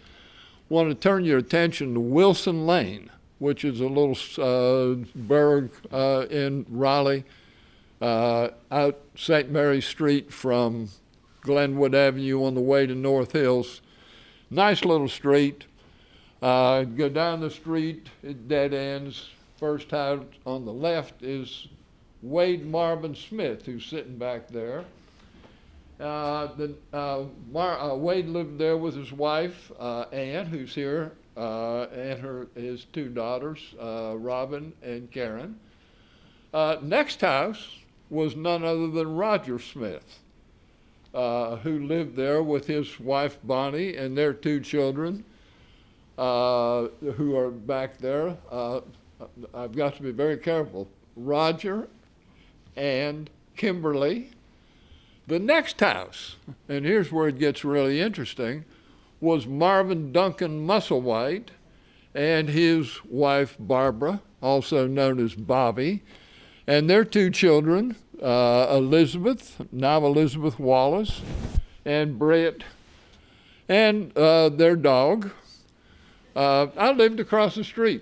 Want to turn your attention to Wilson Lane, which is a little burg in Raleigh, out St. Mary's Street from Glenwood Avenue on the way to North Hills. Nice little street. Go down the street, it dead ends. First house on the left is Wade Marvin Smyth, who's sitting back there. Wade lived there with his wife, Ann, who's here, and his two daughters, Robin and Karen. Next house was none other than Roger Smyth, who lived there with his wife, Bonnie, and their two children, who are back there. I've got to be very careful. Roger and Kimberly. The next house, and here's where it gets really interesting, was Marvin Duncan Musselwhite and his wife Barbara, also known as Bobby, and their two children, Elizabeth, now Elizabeth Wallace, and Brett, and their dog. I lived across the street.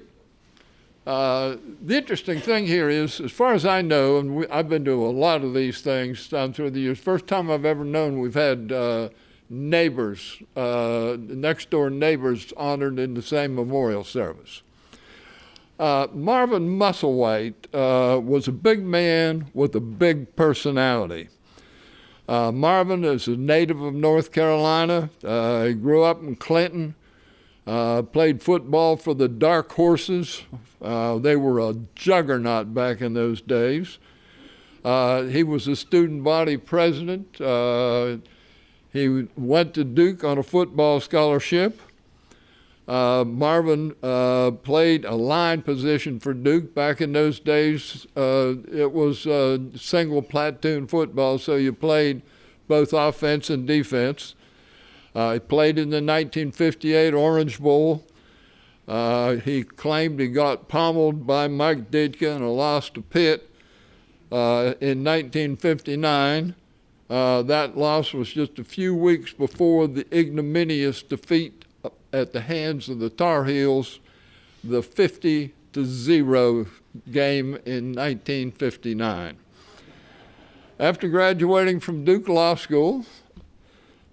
The interesting thing here is, as far as I know, and I've been to a lot of these things down through the years, first time I've ever known we've had neighbors, next door neighbors honored in the same memorial service. Marvin Musselwhite was a big man with a big personality. Marvin is a native of North Carolina. He grew up in Clinton. Played football for the Dark Horses. They were a juggernaut back in those days. He was a student body president. He went to Duke on a football scholarship. Marvin played a line position for Duke. Back in those days, it was single platoon football, so you played both offense and defense. He played in the 1958 Orange Bowl. He claimed he got pommeled by Mike Ditka in a loss to Pitt in 1959. That loss was just a few weeks before the ignominious defeat at the hands of the Tar Heels, the 50-0 game in 1959. After graduating from Duke Law School,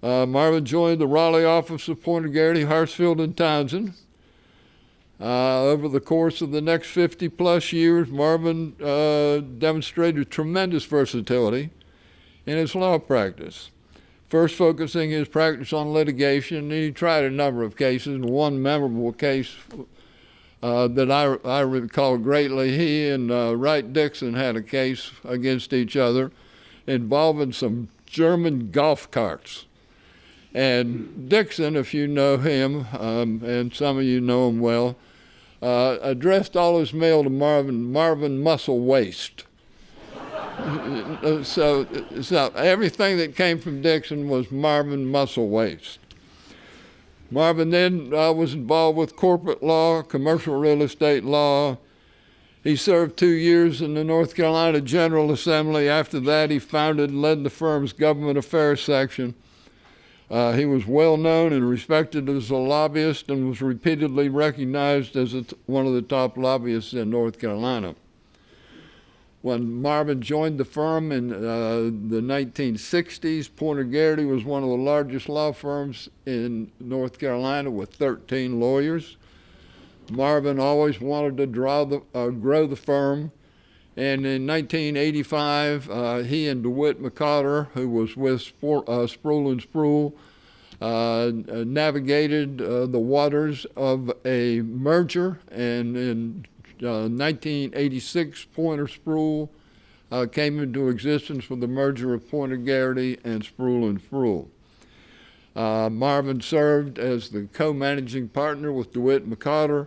Marvin joined the Raleigh office of Pointer Garrity, Hartsfield, and Townsend. Over the course of the next 50-plus years, Marvin demonstrated tremendous versatility in his law practice, first focusing his practice on litigation, and he tried a number of cases. One memorable case that I recall greatly, he and Wright Dixon had a case against each other involving some German golf carts. And Dixon, if you know him, and some of you know him well, addressed all his mail to Marvin Muscle Waste. So everything that came from Dixon was Marvin Muscle Waste. Marvin then was involved with corporate law, commercial real estate law. He served 2 years in the North Carolina General Assembly. After that, he founded and led the firm's government affairs section. He was well known and respected as a lobbyist and was repeatedly recognized as one of the top lobbyists in North Carolina. When Marvin joined the firm in the 1960s, Pointer Garrity was one of the largest law firms in North Carolina with 13 lawyers. Marvin always wanted to grow the firm, and in 1985, he and DeWitt McCotter, who was with Sproul & Sproul, navigated the waters of a merger, and in 1986, Pointer Sproul came into existence with the merger of Pointer Garrity and Sproul & Sproul. Marvin served as the co-managing partner with DeWitt McCotter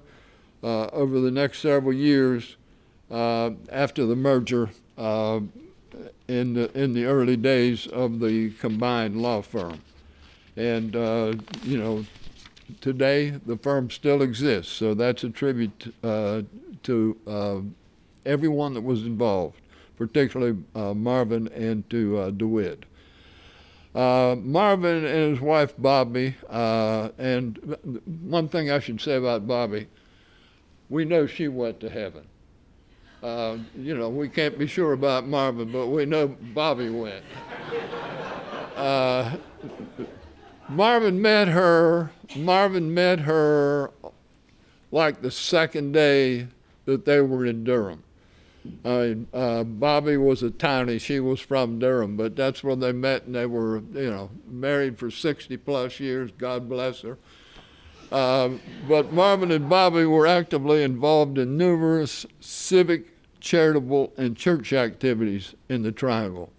over the next several years after the merger in the early days of the combined law firm. And, today the firm still exists, so that's a tribute to everyone that was involved, particularly Marvin and to DeWitt. Marvin and his wife Bobby, and one thing I should say about Bobby, we know she went to heaven. We can't be sure about Marvin, but we know Bobby went. Marvin met her like the second day that they were in Durham. Bobby was a townie. She was from Durham, but that's where they met, and they were, married for 60 plus years. God bless her. But Marvin and Bobby were actively involved in numerous civic, charitable, and church activities in the Triangle.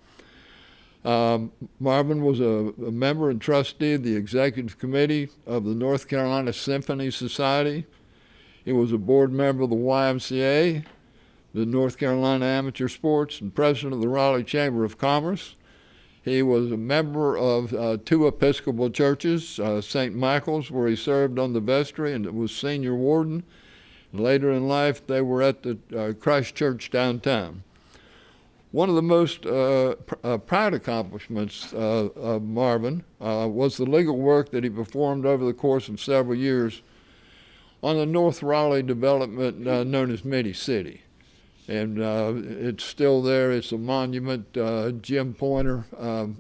Marvin was a member and trustee of the executive committee of the North Carolina Symphony Society. He was a board member of the YMCA, the North Carolina Amateur Sports, and president of the Raleigh Chamber of Commerce. He was a member of two Episcopal churches, St. Michael's, where he served on the vestry and was senior warden. Later in life, they were at the Christ Church downtown. One of the most proud accomplishments of Marvin was the legal work that he performed over the course of several years on the North Raleigh development known as Mitty City. And it's still there. It's a monument. Jim Pointer,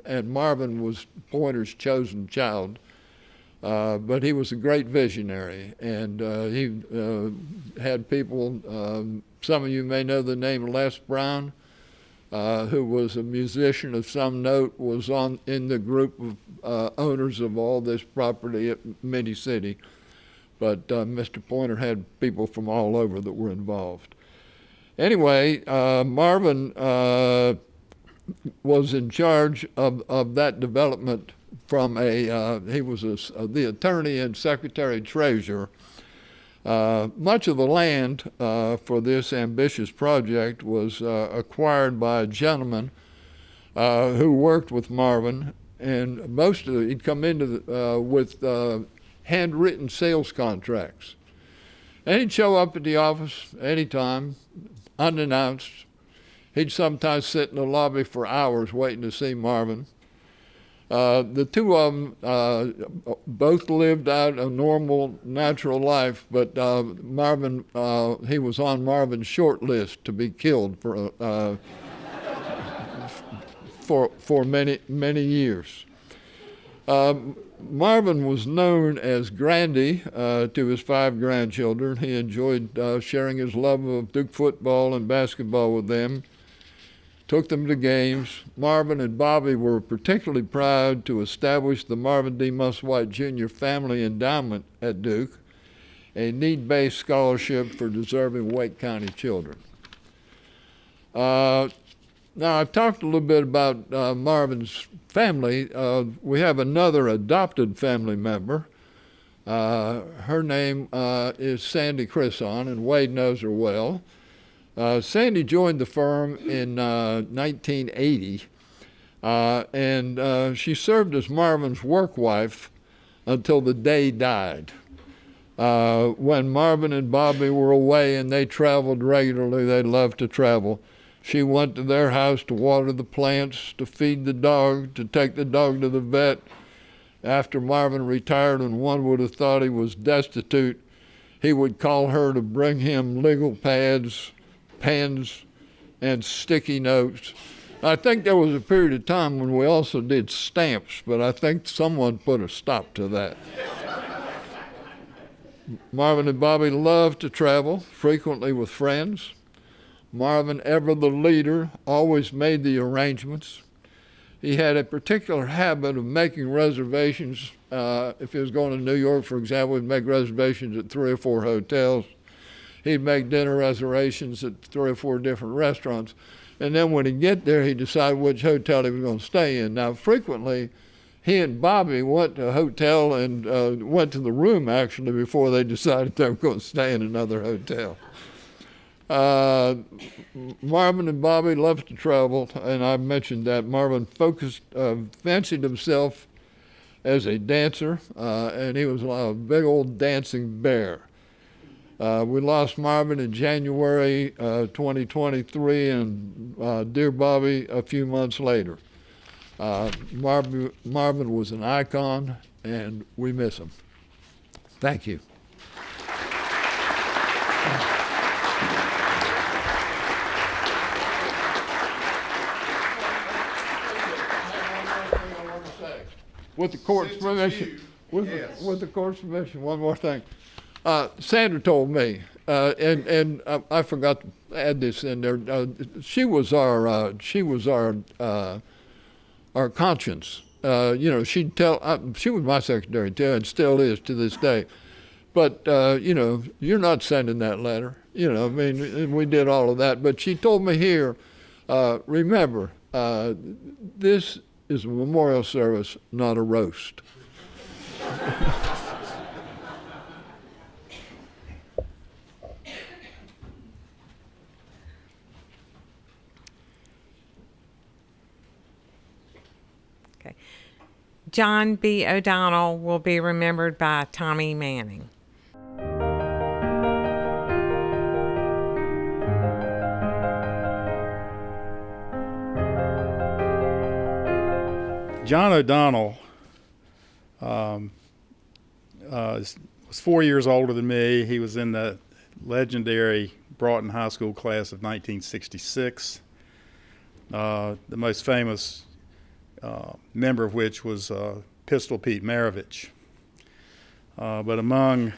and Marvin was Pointer's chosen child. But he was a great visionary, and he had people, some of you may know the name Les Brown, who was a musician of some note, was in the group of owners of all this property at Mitty City. But Mr. Pointer had people from all over that were involved. Anyway, Marvin was in charge of that development from he was the attorney and secretary treasurer. Much of the land for this ambitious project was acquired by a gentleman who worked with Marvin, and most of it, he'd come into with handwritten sales contracts. And he'd show up at the office anytime, unannounced. He'd sometimes sit in the lobby for hours waiting to see Marvin. The two of them both lived out a normal, natural life, but Marvin, he was on Marvin's short list to be killed for many, many years. Marvin was known as Grandy to his 5 grandchildren. He enjoyed sharing his love of Duke football and basketball with them, took them to games. Marvin and Bobby were particularly proud to establish the Marvin D. Musselwhite Jr. Family Endowment at Duke, a need-based scholarship for deserving Wake County children. Now, I've talked a little bit about Marvin's family. We have another adopted family member. Her name is Sandy Crisson, and Wade knows her well. Sandy joined the firm in 1980, and she served as Marvin's work wife until the day he died. When Marvin and Bobby were away and they traveled regularly, they loved to travel, she went to their house to water the plants, to feed the dog, to take the dog to the vet. After Marvin retired and one would have thought he was destitute, he would call her to bring him legal pads, pens, and sticky notes. I think there was a period of time when we also did stamps, but I think someone put a stop to that. Marvin and Bobby loved to travel, frequently with friends. Marvin, ever the leader, always made the arrangements. He had a particular habit of making reservations. If he was going to New York, for example, he'd make reservations at 3 or 4 hotels. He'd make dinner reservations at 3 or 4 different restaurants. And then when he'd get there, he'd decide which hotel he was going to stay in. Now, frequently, he and Bobby went to a hotel and went to the room actually before they decided they were going to stay in another hotel. Marvin and Bobby loved to travel, and I mentioned that. Marvin fancied himself as a dancer, and he was a big old dancing bear. We lost Marvin in January 2023, and dear Bobby a few months later. Marvin was an icon, and we miss him. Thank you. With the court's permission, with the court's permission, one more thing. Sandra told me, and I forgot to add this in there. She was our conscience. She'd tell. She was my secretary too, and still is to this day. But you're not sending that letter. We did all of that. But she told me here, remember, this is a memorial service, not a roast. Okay. John B. O'Donnell will be remembered by Tommy Manning. John O'Donnell was 4 years older than me. He was in the legendary Broughton High School class of 1966, the most famous member of which was Pistol Pete Maravich. But among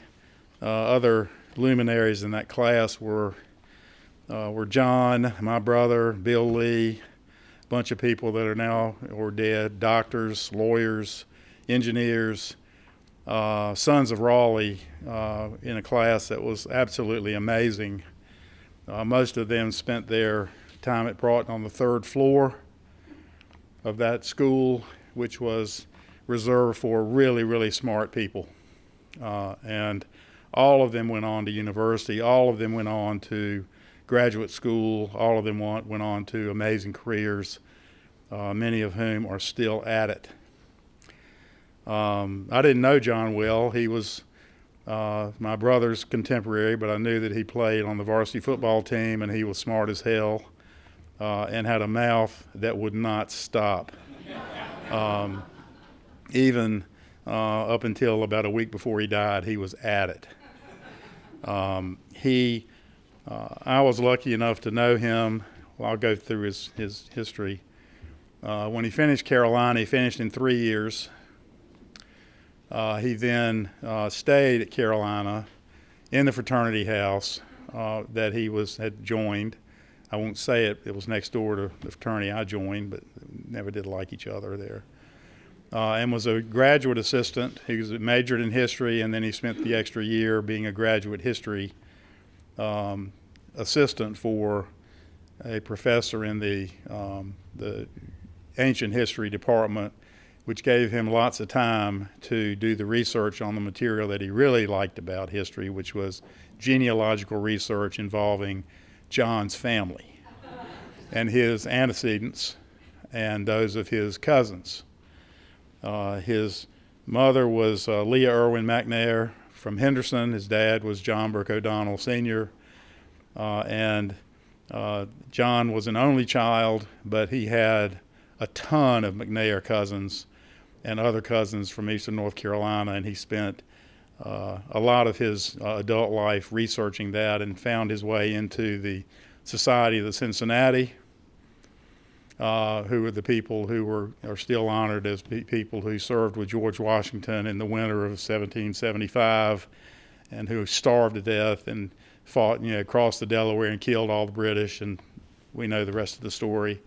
other luminaries in that class were John, my brother, Bill Lee, bunch of people that are now or dead, doctors, lawyers, engineers, sons of Raleigh, in a class that was absolutely amazing. Most of them spent their time at Broughton on the third floor of that school, which was reserved for really, really smart people. And all of them went on to university, all of them went on to graduate school, all of them went on to amazing careers, many of whom are still at it. I didn't know John well. He was my brother's contemporary, but I knew that he played on the varsity football team, and he was smart as hell and had a mouth that would not stop. Even up until about a week before he died, he was at it. I was lucky enough to know him. Well, I'll go through his history. When he finished Carolina, he finished in 3 years. He then stayed at Carolina in the fraternity house that he had joined. I won't say it. It was next door to the fraternity I joined, but never did like each other there. And was a graduate assistant. He majored in history, and then he spent the extra year being a graduate history assistant for a professor in the ancient history department, which gave him lots of time to do the research on the material that he really liked about history, which was genealogical research involving John's family and his antecedents and those of his cousins. His mother was Leah Irwin McNair from Henderson. His dad was John Burke O'Donnell Sr. And John was an only child, but he had a ton of McNair cousins and other cousins from eastern North Carolina, and he spent a lot of his adult life researching that and found his way into the Society of the Cincinnati, who are the people who are still honored as people who served with George Washington in the winter of 1775 and who starved to death and fought, across the Delaware and killed all the British, and we know the rest of the story.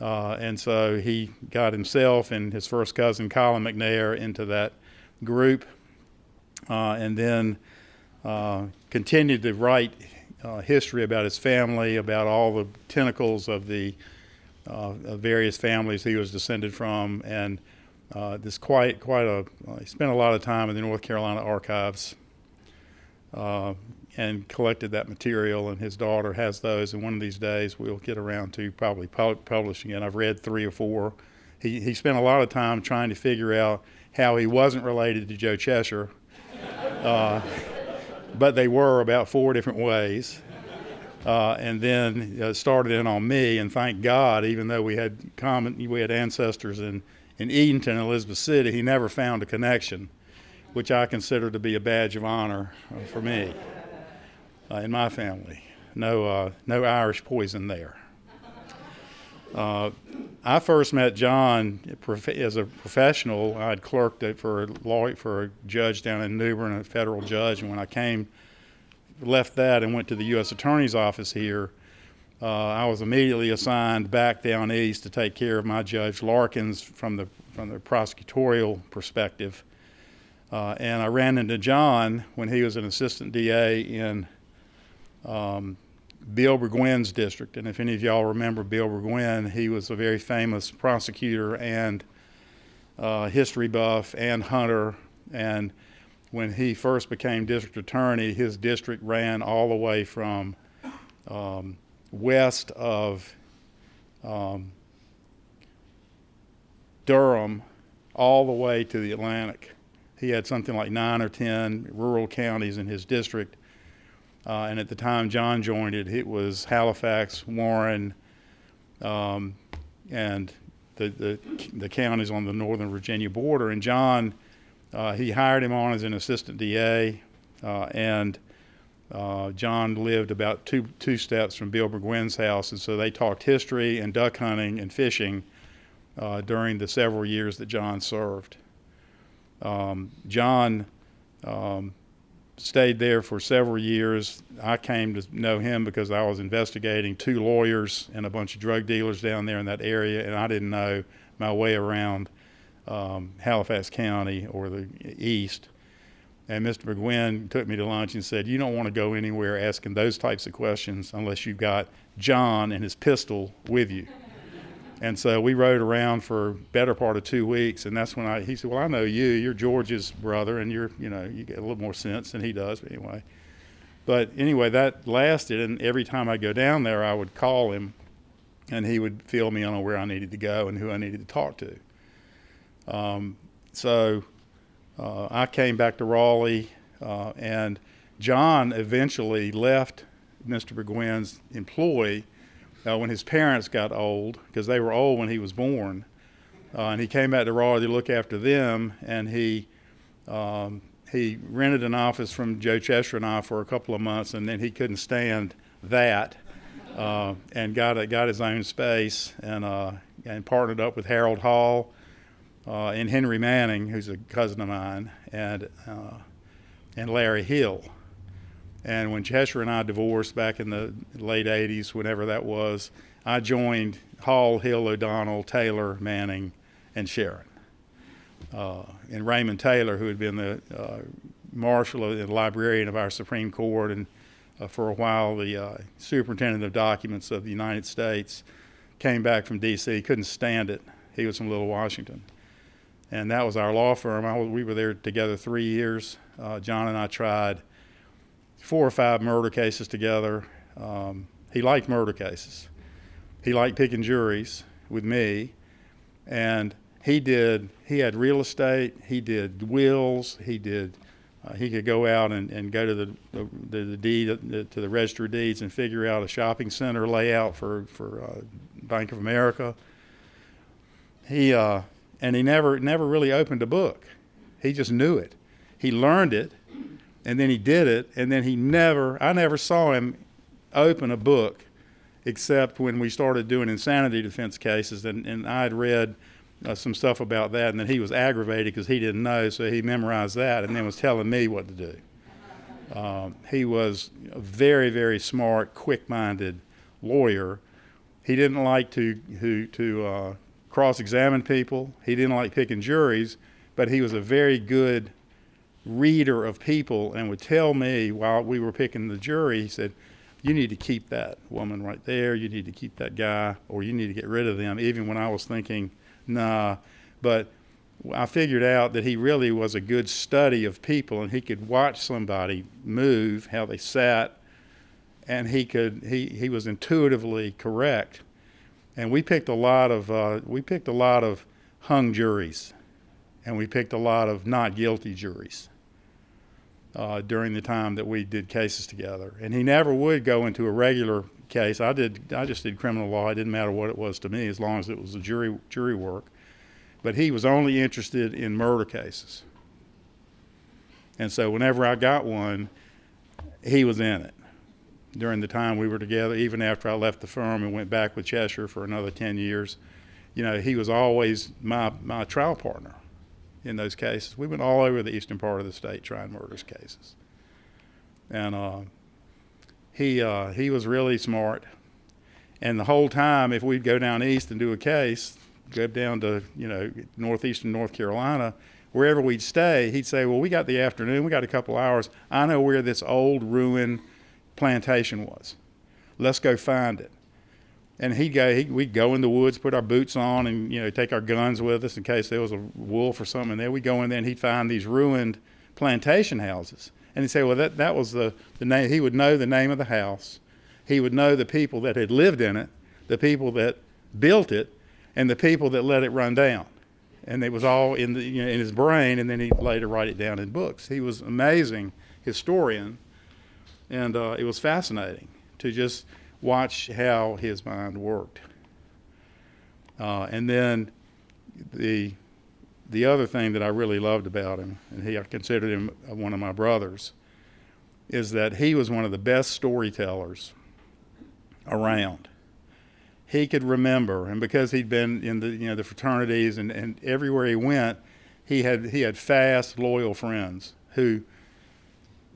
And so he got himself and his first cousin, Colin McNair, into that group, and then continued to write history about his family, about all the tentacles of the various families he was descended from, and He spent a lot of time in the North Carolina archives and collected that material, and his daughter has those, and one of these days we'll get around to probably publishing it. I've read 3 or 4. He spent a lot of time trying to figure out how he wasn't related to Joe Cheshire, but they were about 4 different ways. And then started in on me, and thank God, even though we had ancestors in Edenton and Elizabeth City, he never found a connection, which I consider to be a badge of honor for me in my family. No Irish poison there. I first met John as a professional. I had clerked for a judge down in New Bern, a federal judge, and when I left that and went to the U.S. Attorney's Office here, I was immediately assigned back down east to take care of my Judge Larkins from the prosecutorial perspective. And I ran into John when he was an assistant DA in Bill Burgwynn's district. And if any of y'all remember Bill Burgwyn, he was a very famous prosecutor and history buff and hunter. And when he first became district attorney, his district ran all the way from west of Durham all the way to the Atlantic. He had something like 9 or 10 rural counties in his district. And at the time John joined it, it was Halifax, Warren, and the counties on the northern Virginia border. And John, he hired him on as an assistant DA, and John lived about two steps from Bill Burgwynn's house, and so they talked history and duck hunting and fishing during the several years that John served. John stayed there for several years. I came to know him because I was investigating 2 lawyers and a bunch of drug dealers down there in that area, and I didn't know my way around Halifax County or the east. And Mr. Burgwyn took me to lunch and said, you don't want to go anywhere asking those types of questions unless you've got John and his pistol with you. And so we rode around for better part of 2 weeks, and that's when he said, well, I know you're George's brother, and you get a little more sense than he does, but anyway. But anyway, that lasted, and every time I go down there, I would call him, and he would fill me in on where I needed to go and who I needed to talk to. I came back to Raleigh, and John eventually left Mr. Burgwyn's employ when his parents got old, because they were old when he was born. And he came back to Raleigh to look after them, and he rented an office from Joe Cheshire and I for a couple of months, and then he couldn't stand that, and got his own space, and partnered up with Harold Hall and Henry Manning, who's a cousin of mine, and Larry Hill. And when Cheshire and I divorced back in the late 80s, whenever that was, I joined Hall, Hill, O'Donnell, Taylor, Manning, and Sharon. And Raymond Taylor, who had been the marshal and librarian of our Supreme Court, and for a while the superintendent of documents of the United States, came back from D.C., couldn't stand it. He was from Little Washington. And that was our law firm. We were there together 3 years. John and I tried 4 or 5 murder cases together. He liked murder cases. He liked picking juries with me. And he had real estate, he did wills, he could go out and go to the deed, to the register of deeds, and figure out a shopping center layout for Bank of America. And he never really opened a book. He just knew it. He learned it, and then he did it, and then I never saw him open a book except when we started doing insanity defense cases, and I had read some stuff about that, and then he was aggravated because he didn't know, so he memorized that and then was telling me what to do. He was a very, very smart, quick-minded lawyer. He didn't like to cross-examine people. He didn't like picking juries, but he was a very good reader of people and would tell me while we were picking the jury, he said, you need to keep that woman right there, you need to keep that guy, or you need to get rid of them, even when I was thinking, nah. But I figured out that he really was a good study of people, and he could watch somebody move, how they sat, and he was intuitively correct. And we picked a lot of hung juries, and we picked a lot of not guilty juries during the time that we did cases together. And he never would go into a regular case. I just did criminal law. It didn't matter what it was to me, as long as it was a jury work. But he was only interested in murder cases. And so whenever I got one, he was in it. During the time we were together, even after I left the firm and went back with Cheshire for another 10 years, he was always my trial partner in those cases. We went all over the eastern part of the state trying murders cases. And he was really smart. And the whole time, if we'd go down east and do a case, go down to, northeastern North Carolina, wherever we'd stay, he'd say, well, we got the afternoon, we got a couple hours. I know where this old ruined plantation was. Let's go find it. And we'd go in the woods, put our boots on, and take our guns with us in case there was a wolf or something in there. We'd go in there and he'd find these ruined plantation houses. And he'd say, well, that was the name. He would know the name of the house. He would know the people that had lived in it, the people that built it, and the people that let it run down. And it was all in his brain, and then he'd later write it down in books. He was an amazing historian. And it was fascinating to just watch how his mind worked. And then the other thing that I really loved about him, and I considered him one of my brothers, is that he was one of the best storytellers around. He could remember, and because he'd been in the fraternities and everywhere he went, he had fast, loyal friends who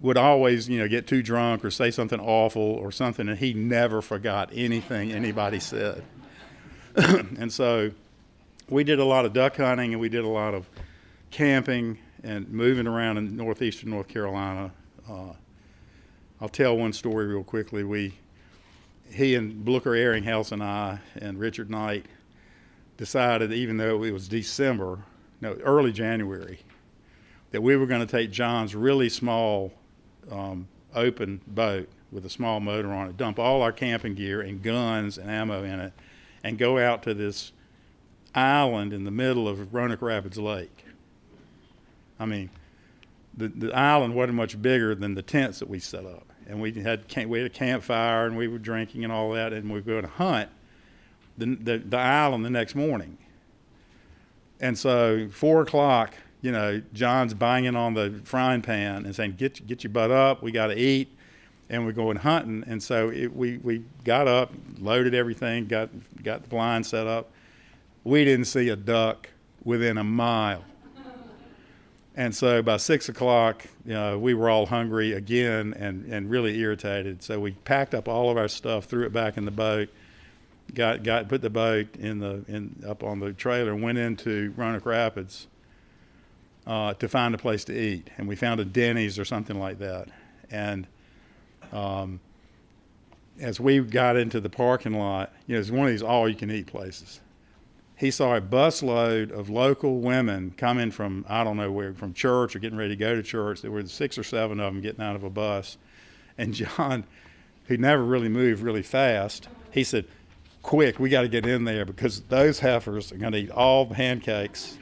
would always, get too drunk or say something awful or something, and he never forgot anything anybody said. And so we did a lot of duck hunting, and we did a lot of camping and moving around in northeastern North Carolina. I'll tell one story real quickly. He and Booker Eringhouse and I and Richard Knight decided, even though it was early January, that we were going to take John's really small open boat with a small motor on it, dump all our camping gear and guns and ammo in it, and go out to this island in the middle of Roanoke Rapids Lake. I mean, the island wasn't much bigger than the tents that we set up. And we had a campfire, and we were drinking and all that, and we were going to hunt the island the next morning. And so 4 o'clock, John's banging on the frying pan and saying, get your butt up, we got to eat, and we're going hunting. And so we got up, loaded everything, got the blind set up. We didn't see a duck within a mile. And so by 6 o'clock, we were all hungry again and really irritated. So we packed up all of our stuff, threw it back in the boat, put the boat up on the trailer, and went into Roanoke Rapids to find a place to eat. And we found a Denny's or something like that. And as we got into the parking lot, it's one of these all-you-can-eat places. He saw a busload of local women coming from, I don't know where, from church or getting ready to go to church. There were 6 or 7 of them getting out of a bus. And John, who never really moved really fast, he said, quick, we got to get in there because those heifers are going to eat all the pancakes,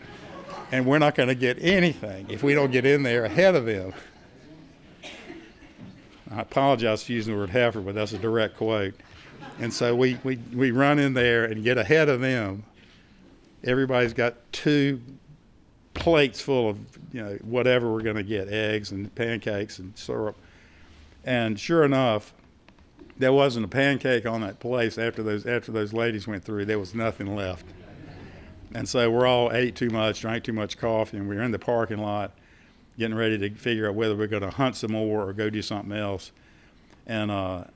and we're not going to get anything if we don't get in there ahead of them. I apologize for using the word heifer, but that's a direct quote. And so we run in there and get ahead of them. Everybody's got 2 plates full of whatever we're going to get, eggs and pancakes and syrup. And sure enough, there wasn't a pancake on that place after those ladies went through. There was nothing left. And so we're all ate too much, drank too much coffee, and we were in the parking lot getting ready to figure out whether we're going to hunt some more or go do something else. And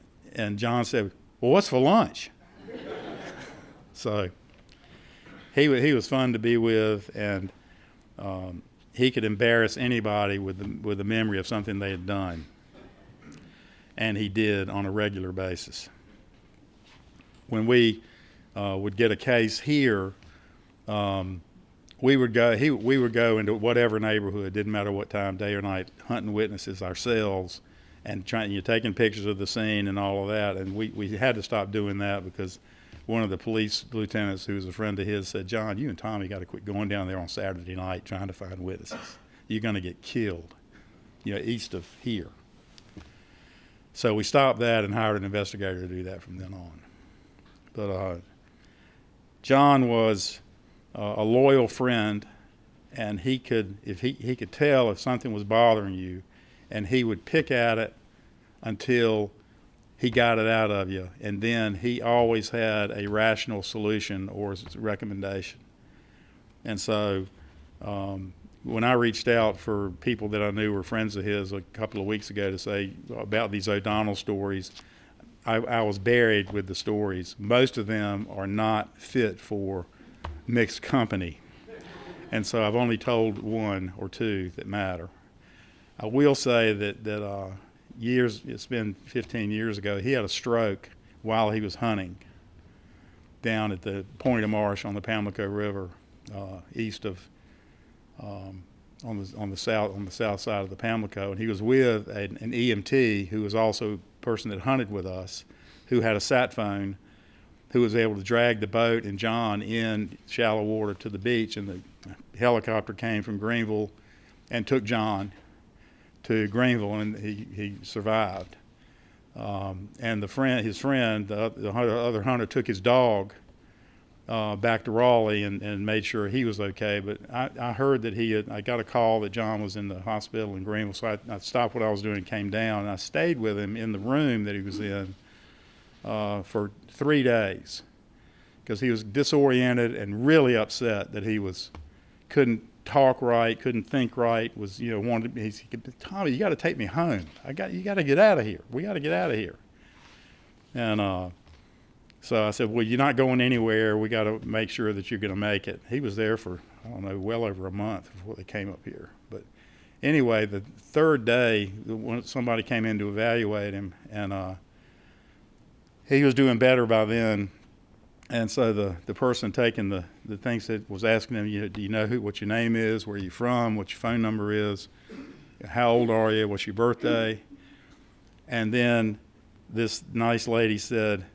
John said, well, what's for lunch? So he was fun to be with, and he could embarrass anybody with the memory of something they had done. And he did on a regular basis. When we would get a case here, we would go into whatever neighborhood, didn't matter what time, day or night, hunting witnesses ourselves and taking pictures of the scene and all of that. And we had to stop doing that because one of the police lieutenants, who was a friend of his, said, "John, you and Tommy got to quit going down there on Saturday night trying to find witnesses. You're going to get killed, east of here." So we stopped that and hired an investigator to do that from then on. But John was a loyal friend, and he could tell if something was bothering you, and he would pick at it until he got it out of you, and then he always had a rational solution or recommendation. And so when I reached out for people that I knew were friends of his a couple of weeks ago to say about these O'Donnell stories, I was buried with the stories. Most of them are not fit for mixed company. And so I've only told one or two that matter. I will say that it's been 15 years ago, he had a stroke while he was hunting down at the Point of Marsh on the Pamlico River, east of on the south side of the Pamlico, and he was with an EMT who was also a person that hunted with us, who had a sat phone, who was able to drag the boat and John in shallow water to the beach, and the helicopter came from Greenville and took John to Greenville, and he survived. And his friend, the other hunter, took his dog back to Raleigh and made sure he was okay. But I heard that I got a call that John was in the hospital in Greenville, so I stopped what I was doing and came down, and I stayed with him in the room that he was in for 3 days, because he was disoriented and really upset that he couldn't talk right, couldn't think right, wanted. He said, "Tommy, you got to take me home. You got to get out of here. We got to get out of here." And so I said, "Well, you're not going anywhere. We got to make sure that you're going to make it." He was there for, I don't know, well over a month before they came up here. But anyway, the third day, somebody came in to evaluate him, and he was doing better by then. And so the person taking the things that was asking him, do you know what your name is, where you're from, what your phone number is, how old are you, what's your birthday? And then this nice lady said,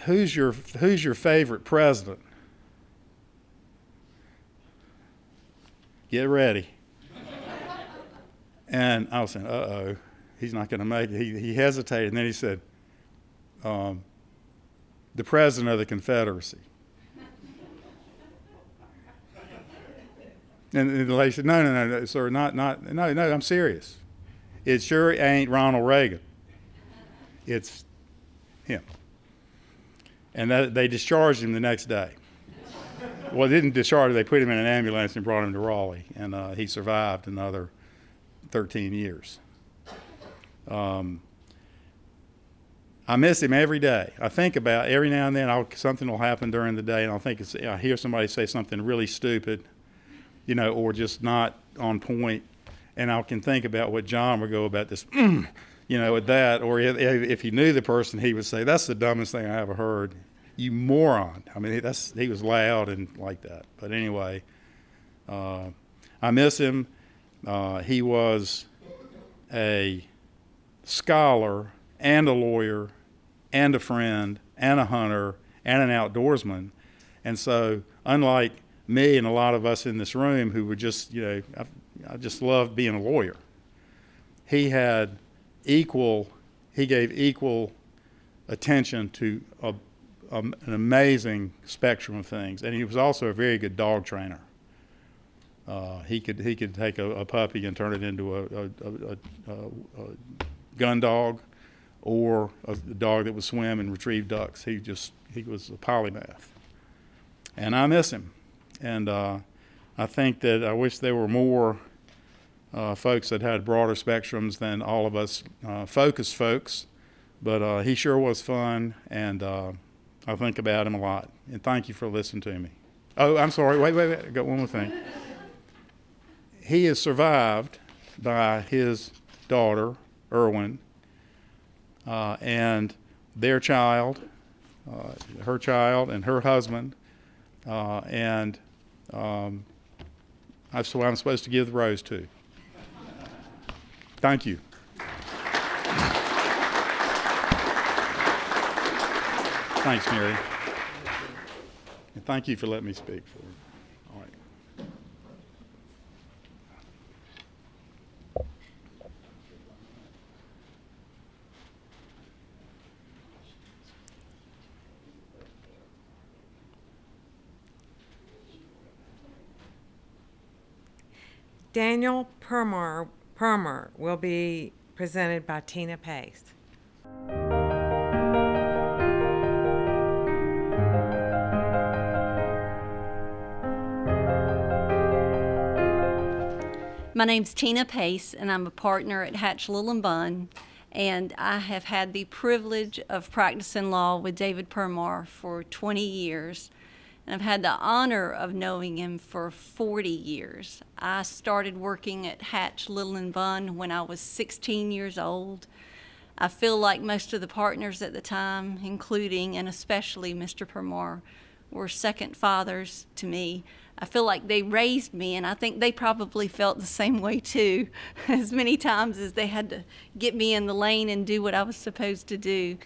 who's your favorite president? Get ready. And I was saying, uh-oh, he's not going to make it. He hesitated, and then he said, the President of the Confederacy. And the lady said, no, sir, no, I'm serious. It sure ain't Ronald Reagan. It's him. And they discharged him the next day. Well, they didn't discharge him. They put him in an ambulance and brought him to Raleigh, and he survived another 13 years. I miss him every day. I think about every now and then something will happen during the day, and I hear somebody say something really stupid, or just not on point, and I can think about what John would go about this, with that, or if he knew the person, he would say, "That's the dumbest thing I ever heard, you moron." I mean, he was loud and like that. But anyway, I miss him. He was a scholar and a lawyer and a friend and a hunter and an outdoorsman. And so unlike me and a lot of us in this room who were just, I just loved being a lawyer, he gave equal attention to an amazing spectrum of things. And he was also a very good dog trainer. He could take a puppy and turn it into a gun dog, or a dog that would swim and retrieve ducks. He was a polymath. And I miss him. And I think that I wish there were more folks that had broader spectrums than all of us focused folks. But he sure was fun, and I think about him a lot. And thank you for listening to me. Oh, I'm sorry. Wait. I got one more thing. He is survived by his daughter, Irwin, and their child, her child, and her husband, and That's who I'm supposed to give the rose to. Thank you. Thanks, Mary. And thank you for letting me speak for you. All right. Daniel Permar will be presented by Tina Pace. My name's Tina Pace, and I'm a partner at Hatch Little & Bunn, and I have had the privilege of practicing law with David Permar for 20 years, and I've had the honor of knowing him for 40 years. I started working at Hatch Little & Bunn when I was 16 years old. I feel like most of the partners at the time, including and especially Mr. Permar, were second fathers to me. I feel like they raised me, and I think they probably felt the same way too, as many times as they had to get me in the lane and do what I was supposed to do.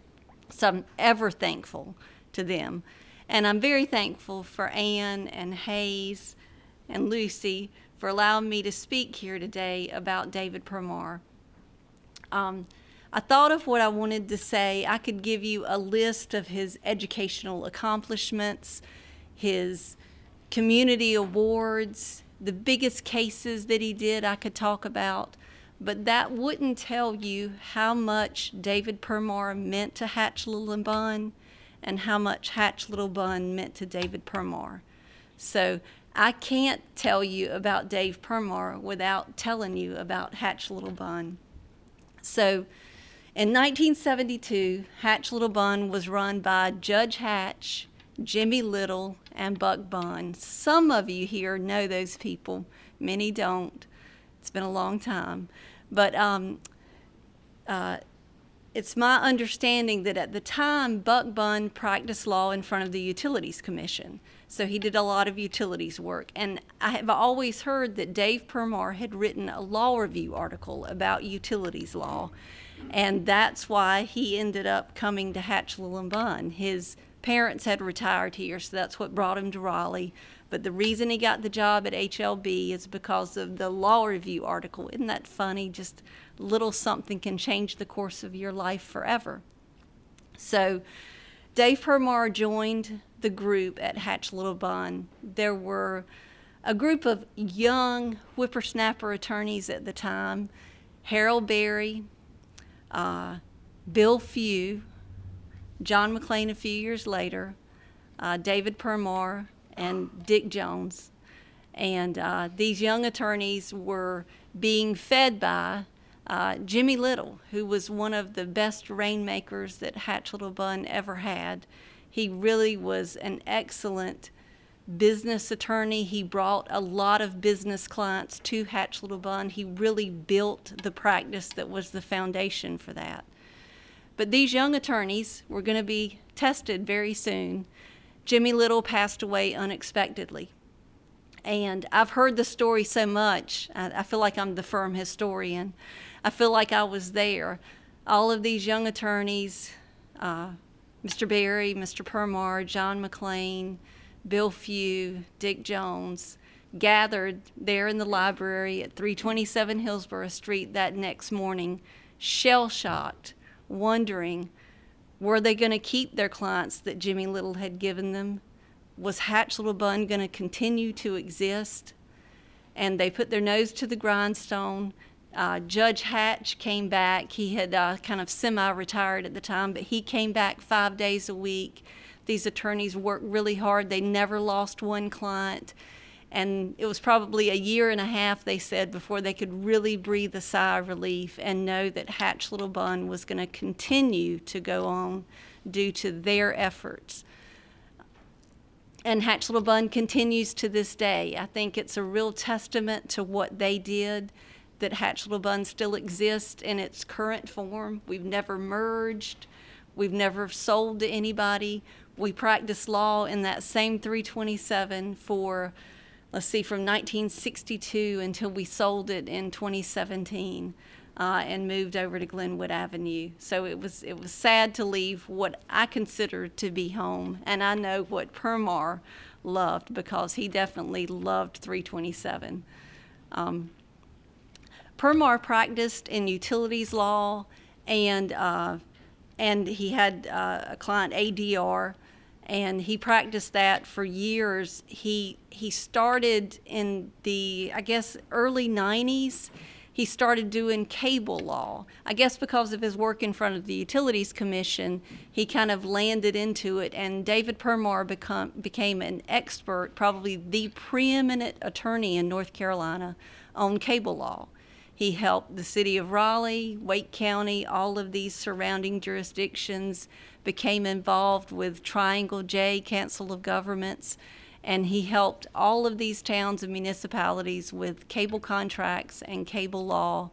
So I'm ever thankful to them. And I'm very thankful for Ann and Hayes and Lucy for allowing me to speak here today about David Permar. I thought of what I wanted to say. I could give you a list of his educational accomplishments, his community awards, the biggest cases that he did I could talk about, but that wouldn't tell you how much David Permar meant to Hatch Little & Bunn and how much Hatch Little Bunn meant to David Permar. So I can't tell you about Dave Permar without telling you about Hatch Little Bunn. So in 1972, Hatch Little Bunn was run by Judge Hatch, Jimmy Little, and Buck Bunn. Some of you here know those people, many don't. It's been a long time. But it's my understanding that at the time, Buck Bunn practiced law in front of the Utilities Commission. So he did a lot of utilities work. And I have always heard that Dave Permar had written a law review article about utilities law. And that's why he ended up coming to Hatch Little & Bunn. His parents had retired here, so that's what brought him to Raleigh. But the reason he got the job at HLB is because of the law review article. Isn't that funny? Just a little something can change the course of your life forever. So Dave Permar joined the group at Hatch Little Bunn. There were a group of young whippersnapper attorneys at the time: Harold Berry, Bill Few, John McLean a few years later, David Permar, and Dick Jones. And these young attorneys were being fed by Jimmy Little, who was one of the best rainmakers that Hatch Little Bunn ever had. He really was an excellent business attorney. He brought a lot of business clients to Hatch Little Bunn. He really built the practice that was the foundation for that. But these young attorneys were going to be tested very soon. Jimmy Little passed away unexpectedly. And I've heard the story so much, I feel like I'm the firm historian. I feel like I was there. All of these young attorneys, Mr. Berry, Mr. Permar, John McLean, Bill Few, Dick Jones, gathered there in the library at 327 Hillsborough Street that next morning, shell-shocked, wondering, were they going to keep their clients that Jimmy Little had given them? Was Hatch Little Bunn going to continue to exist? And they put their nose to the grindstone. Judge Hatch came back. He had kind of semi-retired at the time, but he came back 5 days a week. These attorneys worked really hard. They never lost one client. And it was probably a year and a half, they said, before they could really breathe a sigh of relief and know that Hatch Little Bunn was going to continue to go on due to their efforts. And Hatch Little Bunn continues to this day. I think it's a real testament to what they did that Hatch Little Bunn still exists in its current form. We've never merged. We've never sold to anybody. We practice law in that same 327 for from 1962 until we sold it in 2017 and moved over to Glenwood Avenue. So it was sad to leave what I consider to be home, and I know what Permar loved because he definitely loved 327. Permar practiced in utilities law, and he had a client, ADR, and he practiced that for years. He started in the, I guess, early 90s. He started doing cable law. I guess because of his work in front of the Utilities Commission, he kind of landed into it, and David Permar became an expert, probably the preeminent attorney in North Carolina on cable law. He helped the city of Raleigh, Wake County, all of these surrounding jurisdictions, became involved with Triangle J, Council of Governments, and he helped all of these towns and municipalities with cable contracts and cable law.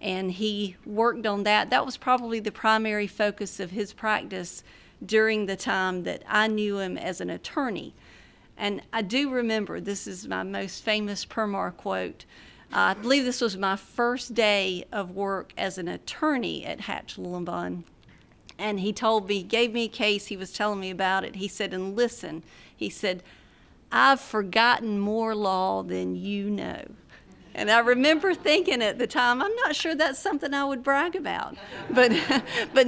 And he worked on that. That was probably the primary focus of his practice during the time that I knew him as an attorney. And I do remember, this is my most famous Permar quote. I believe this was my first day of work as an attorney at Hatch Bunn. And he gave me a case, he was telling me about it. He said, and listen, he said, I've forgotten more law than you know. And I remember thinking at the time, I'm not sure that's something I would brag about. But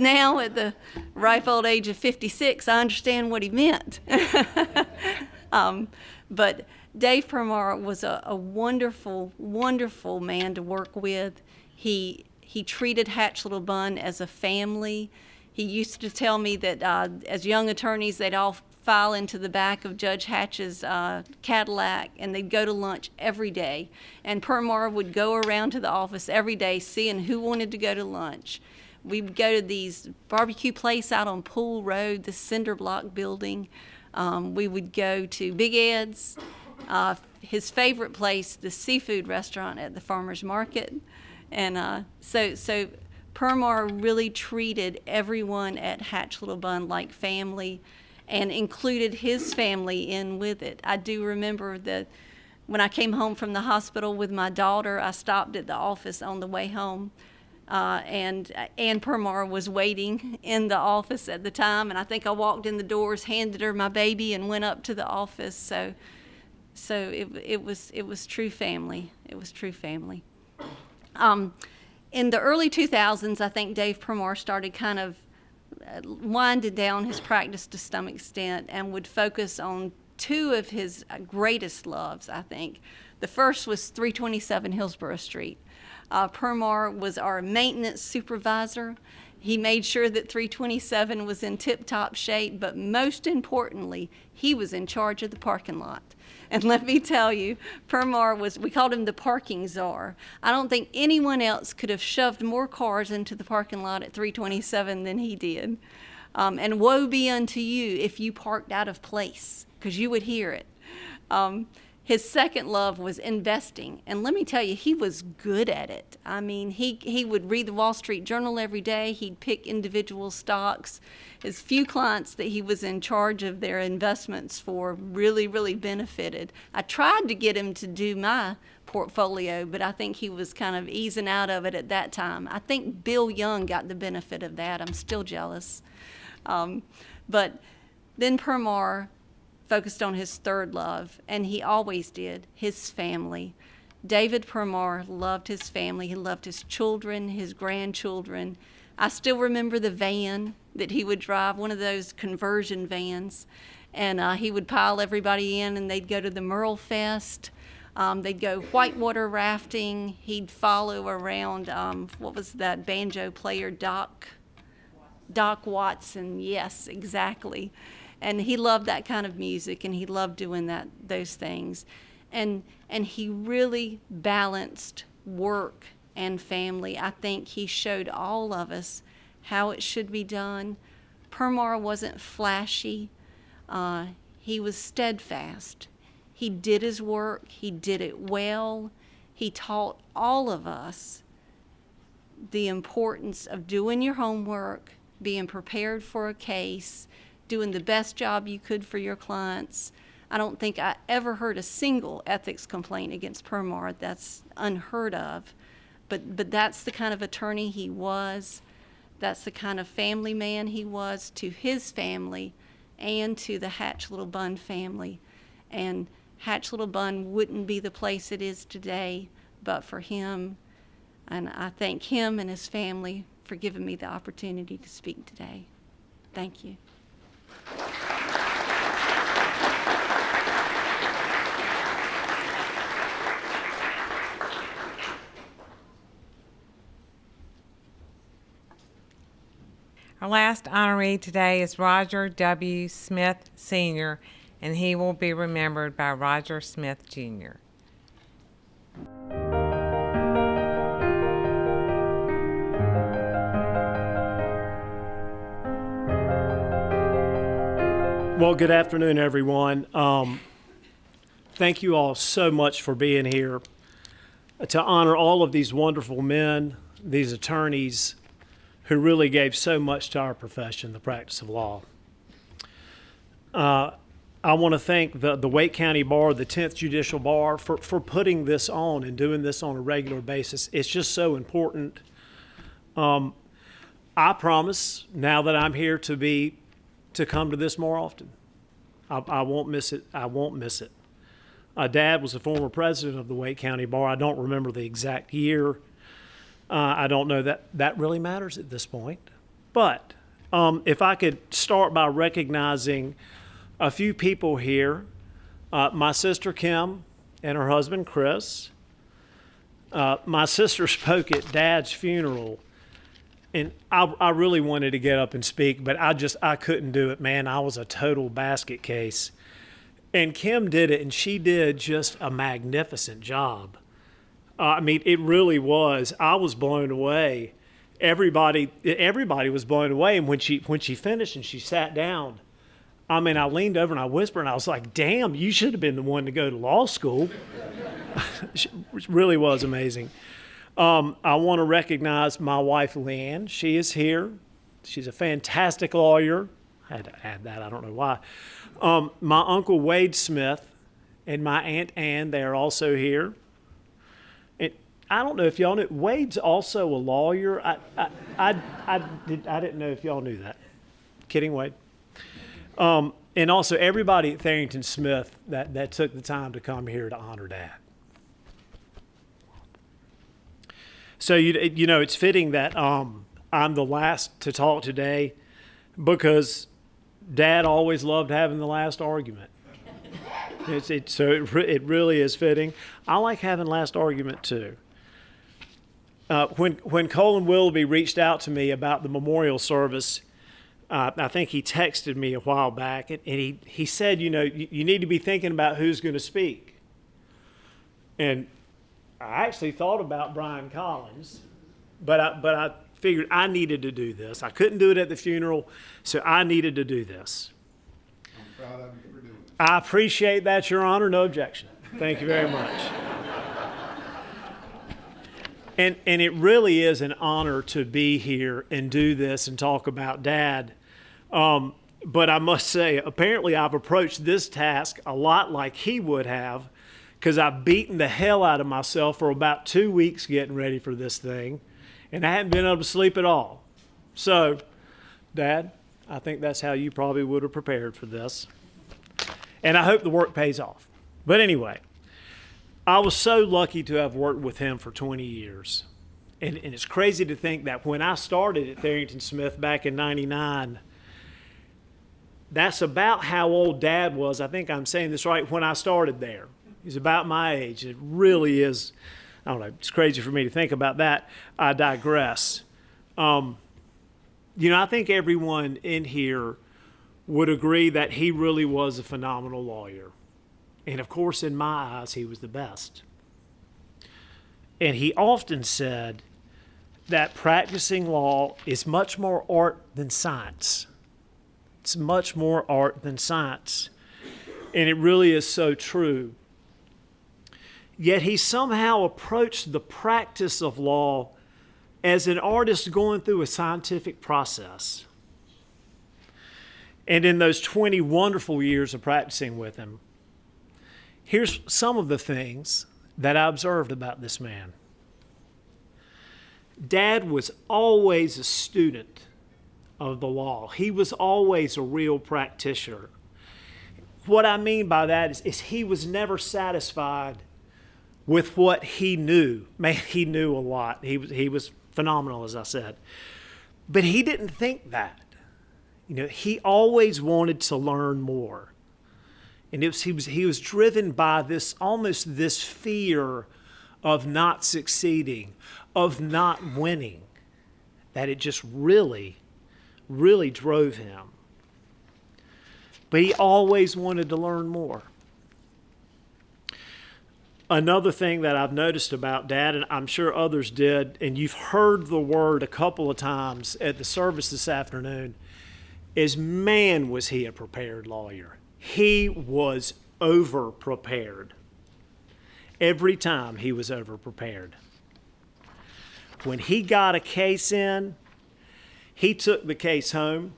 now at the ripe old age of 56, I understand what he meant. But Dave Permar was a wonderful, wonderful man to work with. He treated Hatch Bunn as a family. He used to tell me that as young attorneys, they'd all file into the back of Judge Hatch's Cadillac, and they'd go to lunch every day. And Permar would go around to the office every day seeing who wanted to go to lunch. We would go to these barbecue place out on Pool Road, the cinder block building. We would go to Big Ed's, his favorite place, the seafood restaurant at the farmer's market. And so Permar really treated everyone at Hatch Bunn like family, and included his family in with it. I do remember that when I came home from the hospital with my daughter, I stopped at the office on the way home, and Ann Permar was waiting in the office at the time, and I think I walked in the doors, handed her my baby, and went up to the office. So it was true family. It was true family. In the early 2000s, I think Dave Permar started kind of winded down his practice to some extent and would focus on two of his greatest loves, I think. The first was 327 Hillsborough Street. Permar was our maintenance supervisor. He made sure that 327 was in tip-top shape, but most importantly, he was in charge of the parking lot. And let me tell you, Permar we called him the parking czar. I don't think anyone else could have shoved more cars into the parking lot at 327 than he did. And woe be unto you if you parked out of place, because you would hear it. His second love was investing, and let me tell you, he was good at it. I mean, he would read the Wall Street Journal every day. He'd pick individual stocks. His few clients that he was in charge of their investments for really, really benefited. I tried to get him to do my portfolio, but I think he was kind of easing out of it at that time. I think Bill Young got the benefit of that. I'm still jealous. But then Permar focused on his third love, and he always did, his family. David Permar loved his family. He loved his children, his grandchildren. I still remember the van that he would drive, one of those conversion vans, and he would pile everybody in, and they'd go to the Merle Fest. They'd go whitewater rafting. He'd follow around, what was that banjo player, Doc Watson. Yes, exactly. And he loved that kind of music, and he loved doing those things. And he really balanced work and family. I think he showed all of us how it should be done. Permar wasn't flashy. He was steadfast. He did his work. He did it well. He taught all of us the importance of doing your homework, being prepared for a case, doing the best job you could for your clients. I don't think I ever heard a single ethics complaint against Permar. That's unheard of. But that's the kind of attorney he was. That's the kind of family man he was to his family and to the Hatch Little Bun family. And Hatch Little Bun wouldn't be the place it is today but for him. And I thank him and his family for giving me the opportunity to speak today. Thank you. Our last honoree today is Roger W. Smyth, Sr., and he will be remembered by Roger Smyth, Jr. Well, good afternoon, everyone. Thank you all so much for being here to honor all of these wonderful men, these attorneys, who really gave so much to our profession, the practice of law. I want to thank the Wake County Bar, the 10th Judicial Bar, for putting this on and doing this on a regular basis. It's just so important. I promise, now that I'm here, to come to this more often. I won't miss it. I won't miss it. Dad was a former president of the Wake County Bar. I don't remember the exact year. I don't know that really matters at this point. But if I could start by recognizing a few people here, my sister Kim and her husband Chris. My sister spoke at Dad's funeral, and I really wanted to get up and speak, but I couldn't do it, man. I was a total basket case. And Kim did it, and she did just a magnificent job. I mean, it really was. I was blown away. Everybody was blown away. And when she finished and she sat down, I mean, I leaned over and I whispered, and I was like, damn, you should have been the one to go to law school. It really was amazing. I want to recognize my wife, Leanne. She is here. She's a fantastic lawyer. I had to add that. I don't know why. My Uncle Wade Smith and my Aunt Ann, they are also here. And I don't know if y'all knew, Wade's also a lawyer. I didn't know if y'all knew that. Kidding, Wade. And also everybody at Tharrington Smith that took the time to come here to honor Dad. So, you know, it's fitting that I'm the last to talk today because Dad always loved having the last argument. So it really is fitting. I like having last argument too. When Colin Willoughby reached out to me about the memorial service, I think he texted me a while back, and he said, you know, you need to be thinking about who's going to speak. And I actually thought about Brian Collins, but I figured I needed to do this. I couldn't do it at the funeral, so I needed to do this. I'm proud of you for doing it. I appreciate that, Your Honor. No objection. Thank you very much. And it really is an honor to be here and do this and talk about Dad. But I must say, apparently I've approached this task a lot like he would have, because I've beaten the hell out of myself for about 2 weeks getting ready for this thing, and I haven't been able to sleep at all. So, Dad, I think that's how you probably would have prepared for this. And I hope the work pays off. But anyway, I was so lucky to have worked with him for 20 years. And it's crazy to think that when I started at Tharrington Smith back in '99, that's about how old Dad was. I think I'm saying this right, when I started there. He's about my age. It really is, I don't know, it's crazy for me to think about that. I digress. You know, I think everyone in here would agree that he really was a phenomenal lawyer. And of course, in my eyes, he was the best. And he often said that practicing law is much more art than science. It's much more art than science. And it really is so true. Yet he somehow approached the practice of law as an artist going through a scientific process. And in those 20 wonderful years of practicing with him, Here's some of the things that I observed about this man. Dad was always a student of the law. He was always a real practitioner. What I mean by that is he was never satisfied with what he knew. Man, he knew a lot. He was phenomenal, as I said. But he didn't think that. He always wanted to learn more. And he was driven by this fear of not succeeding, of not winning, that it just really, really drove him. But he always wanted to learn more. Another thing that I've noticed about Dad, and I'm sure others did, and you've heard the word a couple of times at the service this afternoon, is man, was he a prepared lawyer. He was over-prepared. Every time he was over-prepared. When he got a case in, he took the case home.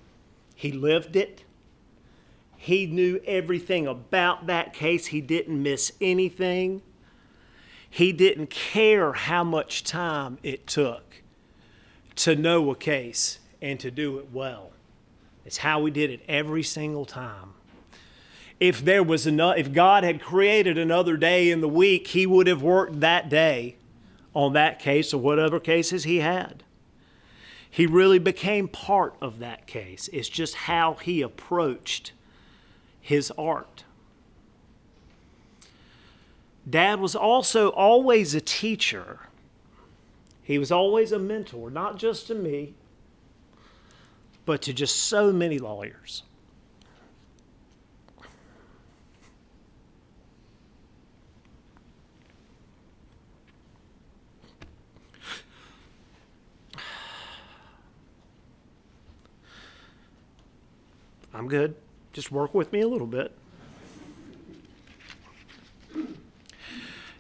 He lived it. He knew everything about that case. He didn't miss anything. He didn't care how much time it took to know a case and to do it well. It's how we did it every single time. If God had created another day in the week, he would have worked that day on that case or whatever cases he had. He really became part of that case. It's just how he approached his art. Dad was also always a teacher. He was always a mentor, not just to me, but to just so many lawyers. I'm good. Just work with me a little bit.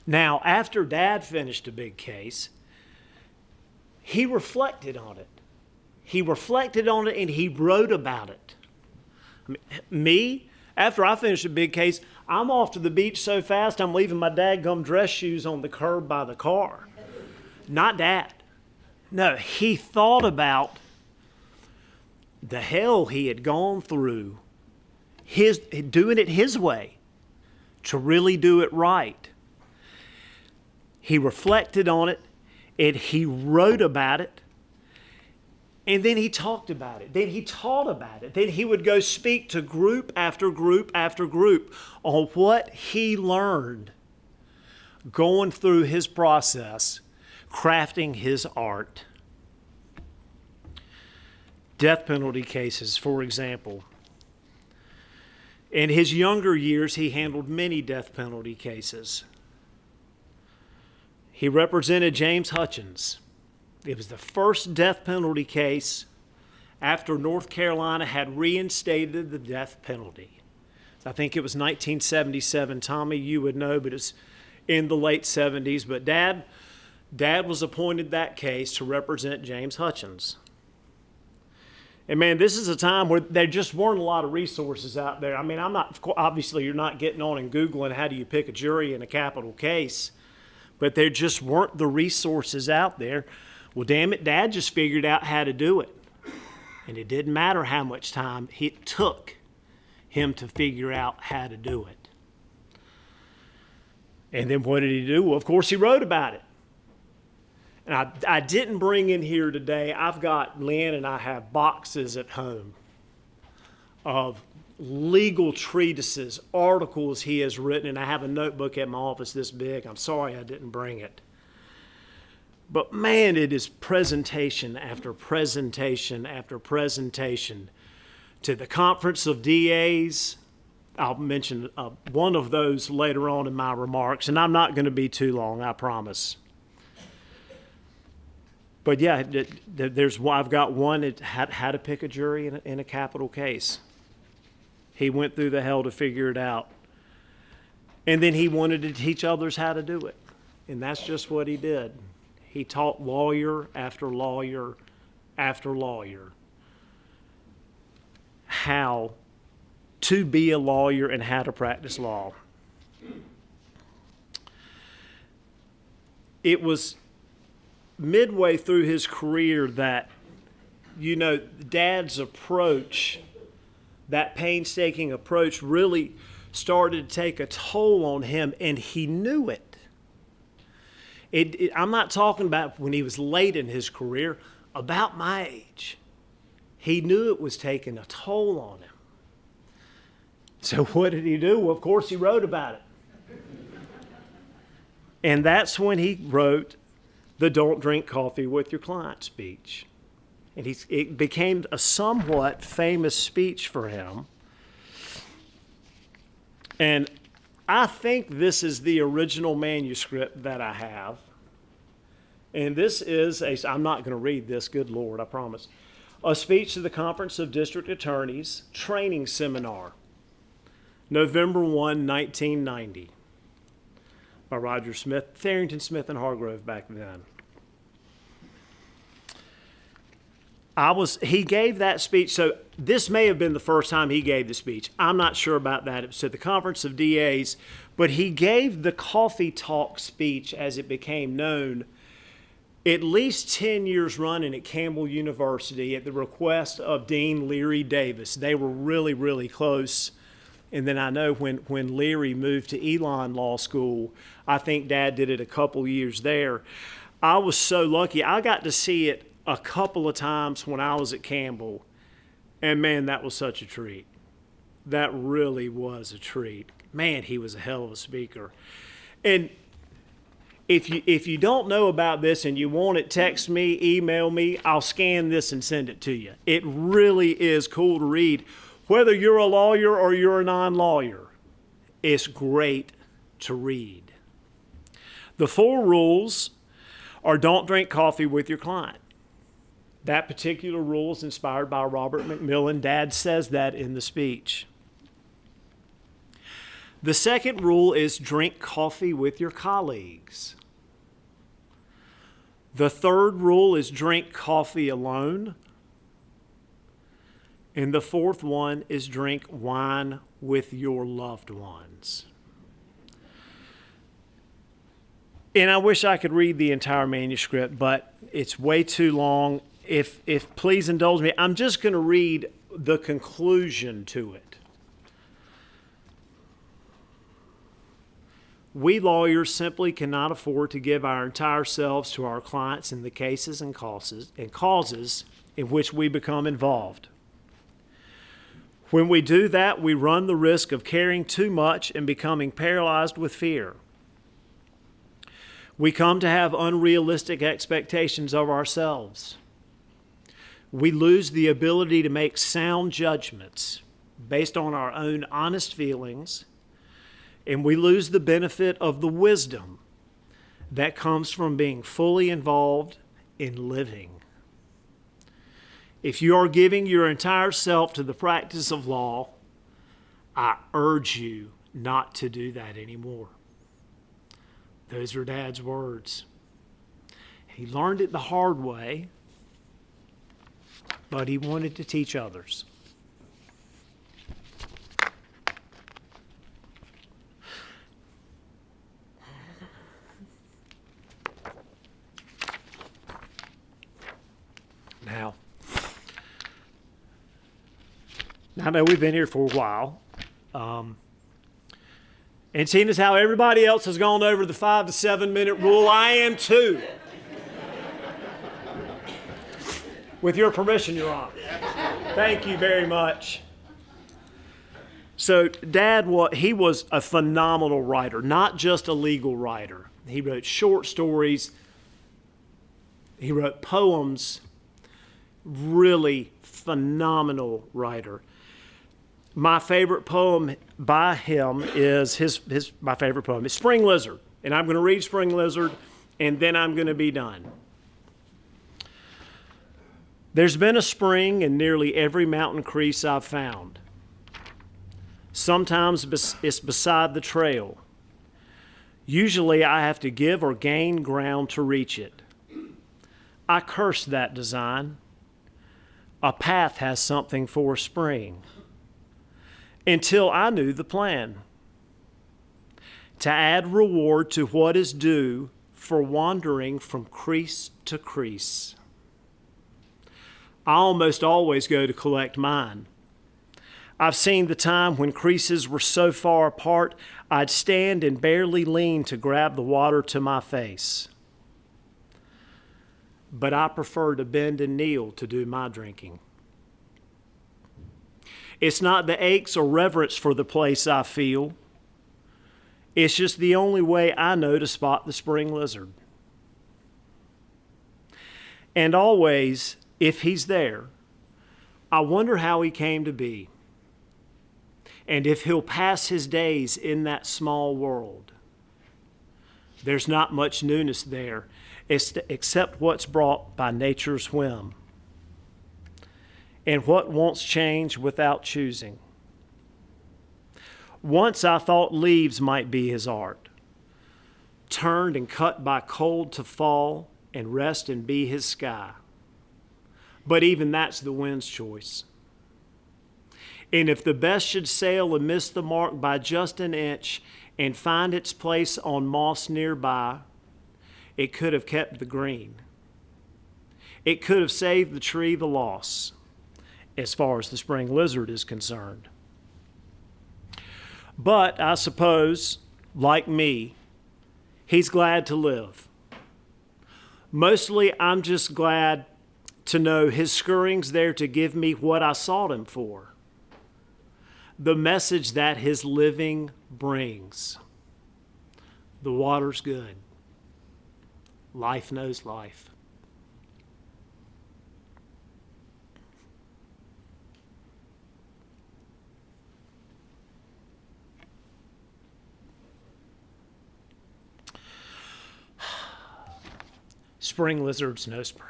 Now, after Dad finished a big case, he reflected on it. He reflected on it and he wrote about it. Me, after I finish a big case, I'm off to the beach so fast I'm leaving my dadgum dress shoes on the curb by the car. Not Dad. No, he thought about the hell he had gone through, doing it his way, to really do it right. He reflected on it, and he wrote about it, and then he talked about it. Then he taught about it. Then he would go speak to group after group after group on what he learned going through his process, crafting his art. Death penalty cases, for example. In his younger years, he handled many death penalty cases. He represented James Hutchins. It was the first death penalty case after North Carolina had reinstated the death penalty. I think it was 1977. Tommy, you would know, but it's in the late 70s. But Dad was appointed that case to represent James Hutchins. And man, this is a time where there just weren't a lot of resources out there. I mean, obviously you're not getting on and Googling how do you pick a jury in a capital case, but there just weren't the resources out there. Well, damn it, Dad just figured out how to do it. And it didn't matter how much time it took him to figure out how to do it. And then what did he do? Well, of course, he wrote about it. And I didn't bring in here today, Lynn and I have boxes at home of legal treatises, articles he has written, and I have a notebook at my office this big. I'm sorry I didn't bring it. But man, it is presentation after presentation after presentation to the Conference of DAs. I'll mention one of those later on in my remarks, and I'm not going to be too long, I promise. But yeah, I've got one, how to pick a jury in a capital case. He went through the hell to figure it out. And then he wanted to teach others how to do it. And that's just what he did. He taught lawyer after lawyer after lawyer how to be a lawyer and how to practice law. it was midway through his career that, Dad's approach, that painstaking approach, really started to take a toll on him, and he knew it. I'm not talking about when he was late in his career, about my age. He knew it was taking a toll on him. So what did he do? Well, of course, he wrote about it. And that's when he wrote the Don't Drink Coffee with Your Client speech. And it became a somewhat famous speech for him. And I think this is the original manuscript that I have. And this is I'm not going to read this, good Lord, I promise. A speech to the Conference of District Attorneys Training Seminar, November 1, 1990, by Roger Smyth, Tharrington, Smith, and Hargrove back then. He gave that speech, so this may have been the first time he gave the speech. I'm not sure about that. It was at the Conference of DAs, but he gave the Coffee Talk speech, as it became known, at least 10 years running at Campbell University at the request of Dean Leary Davis. They were really, really close. And then I know when Leary moved to Elon Law School, I think Dad did it a couple years there. I was so lucky. I got to see it a couple of times when I was at Campbell. And man, that was such a treat. That really was a treat. Man, he was a hell of a speaker. And if you don't know about this and you want it, text me, email me. I'll scan this and send it to you. It really is cool to read. Whether you're a lawyer or you're a non-lawyer, it's great to read. The 4 rules are don't drink coffee with your client. That particular rule is inspired by Robert McMillan. Dad says that in the speech. The second rule is drink coffee with your colleagues. The third rule is drink coffee alone. And the fourth one is drink wine with your loved ones. And I wish I could read the entire manuscript, but it's way too long. If please indulge me, I'm just going to read the conclusion to it. We lawyers simply cannot afford to give our entire selves to our clients in the cases and causes in which we become involved. When we do that, we run the risk of caring too much and becoming paralyzed with fear. We come to have unrealistic expectations of ourselves. We lose the ability to make sound judgments based on our own honest feelings, and we lose the benefit of the wisdom that comes from being fully involved in living. If you are giving your entire self to the practice of law, I urge you not to do that anymore. Those are Dad's words. He learned it the hard way, but he wanted to teach others. Now, I know we've been here for a while, and seeing as how everybody else has gone over the 5 to 7 minute rule, I am too. With your permission, Your Honor. Thank you very much. So Dad, he was a phenomenal writer, not just a legal writer. He wrote short stories. He wrote poems. Really phenomenal writer. My favorite poem by him is my favorite poem is Spring Lizard. And I'm going to read Spring Lizard, and then I'm going to be done. There's been a spring in nearly every mountain crease I've found. Sometimes it's beside the trail. Usually I have to give or gain ground to reach it. I curse that design. A path has something for spring. Until I knew the plan. To add reward to what is due for wandering from crease to crease. I almost always go to collect mine. I've seen the time when creases were so far apart, I'd stand and barely lean to grab the water to my face. But I prefer to bend and kneel to do my drinking. It's not the aches or reverence for the place I feel. It's just the only way I know to spot the spring lizard. And always, if he's there, I wonder how he came to be, and if he'll pass his days in that small world. There's not much newness there, except what's brought by nature's whim, and what wants change without choosing. Once I thought leaves might be his art, turned and cut by cold to fall and rest and be his sky. But even that's the wind's choice. And if the best should sail and miss the mark by just an inch and find its place on moss nearby, it could have kept the green. It could have saved the tree the loss, as far as the spring lizard is concerned. But I suppose, like me, he's glad to live. Mostly I'm just glad to know his scurrying's there to give me what I sought him for. The message that his living brings. The water's good. Life knows life. Spring lizards know spring.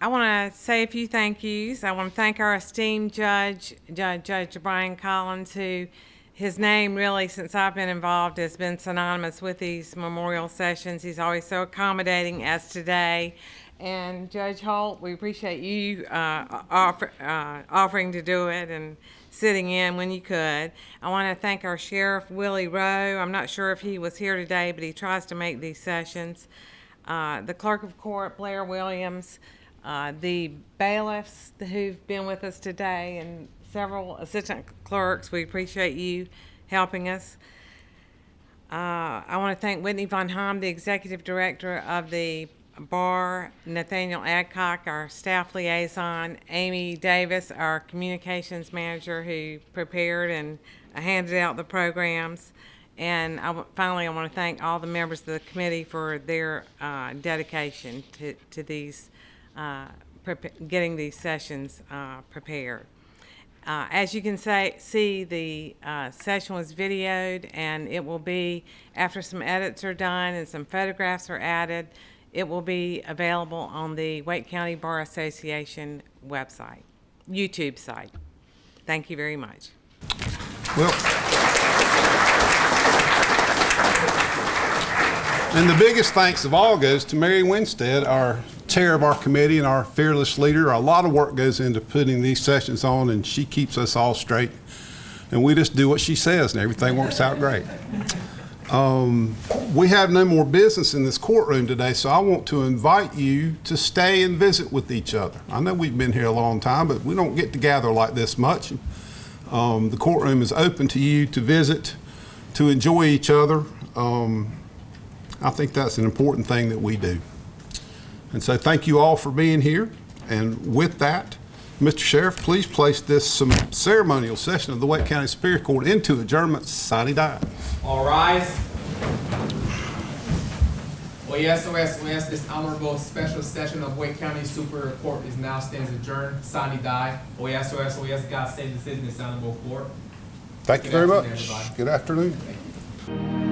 I want to say a few thank yous. I want to thank our esteemed Judge Brian Collins, who his name really, since I've been involved, has been synonymous with these memorial sessions. He's always so accommodating, as today. And Judge Holt, we appreciate you offering to do it and sitting in when you could. I want to thank our Sheriff, Willie Rowe. I'm not sure if he was here today, but he tries to make these sessions. The Clerk of Court, Blair Williams, the bailiffs who've been with us today, and several assistant clerks. We appreciate you helping us. I want to thank Whitney Von Hom, the executive director of the bar, Nathaniel Adcock, our staff liaison, Amy Davis, our communications manager, who prepared and handed out the programs. And finally, I want to thank all the members of the committee for their dedication to these getting these sessions prepared. As you can see, the session was videoed, and it will be, after some edits are done and some photographs are added, it will be available on the Wake County Bar Association website, YouTube site. Thank you very much. Well, and the biggest thanks of all goes to Mary Winstead, our chair of our committee and our fearless leader. A lot of work goes into putting these sessions on, and she keeps us all straight. And we just do what she says, and everything works out great. We have no more business in this courtroom today, so I want to invite you to stay and visit with each other. I know we've been here a long time, but we don't get together like this much. The courtroom is open to you to visit, to enjoy each other. I think that's an important thing that we do. And so thank you all for being here. And with that, Mr. Sheriff, please place this ceremonial session of the Wake County Superior Court into adjournment sine die. All rise. Oh yes, oh yes, oh yes, this honorable special session of Wake County Superior Court is now stands adjourned sine die. Oh yes, oh yes, oh yes, God save the citizen, this honorable court. Thank you very much. Everybody. Good afternoon. Thank you.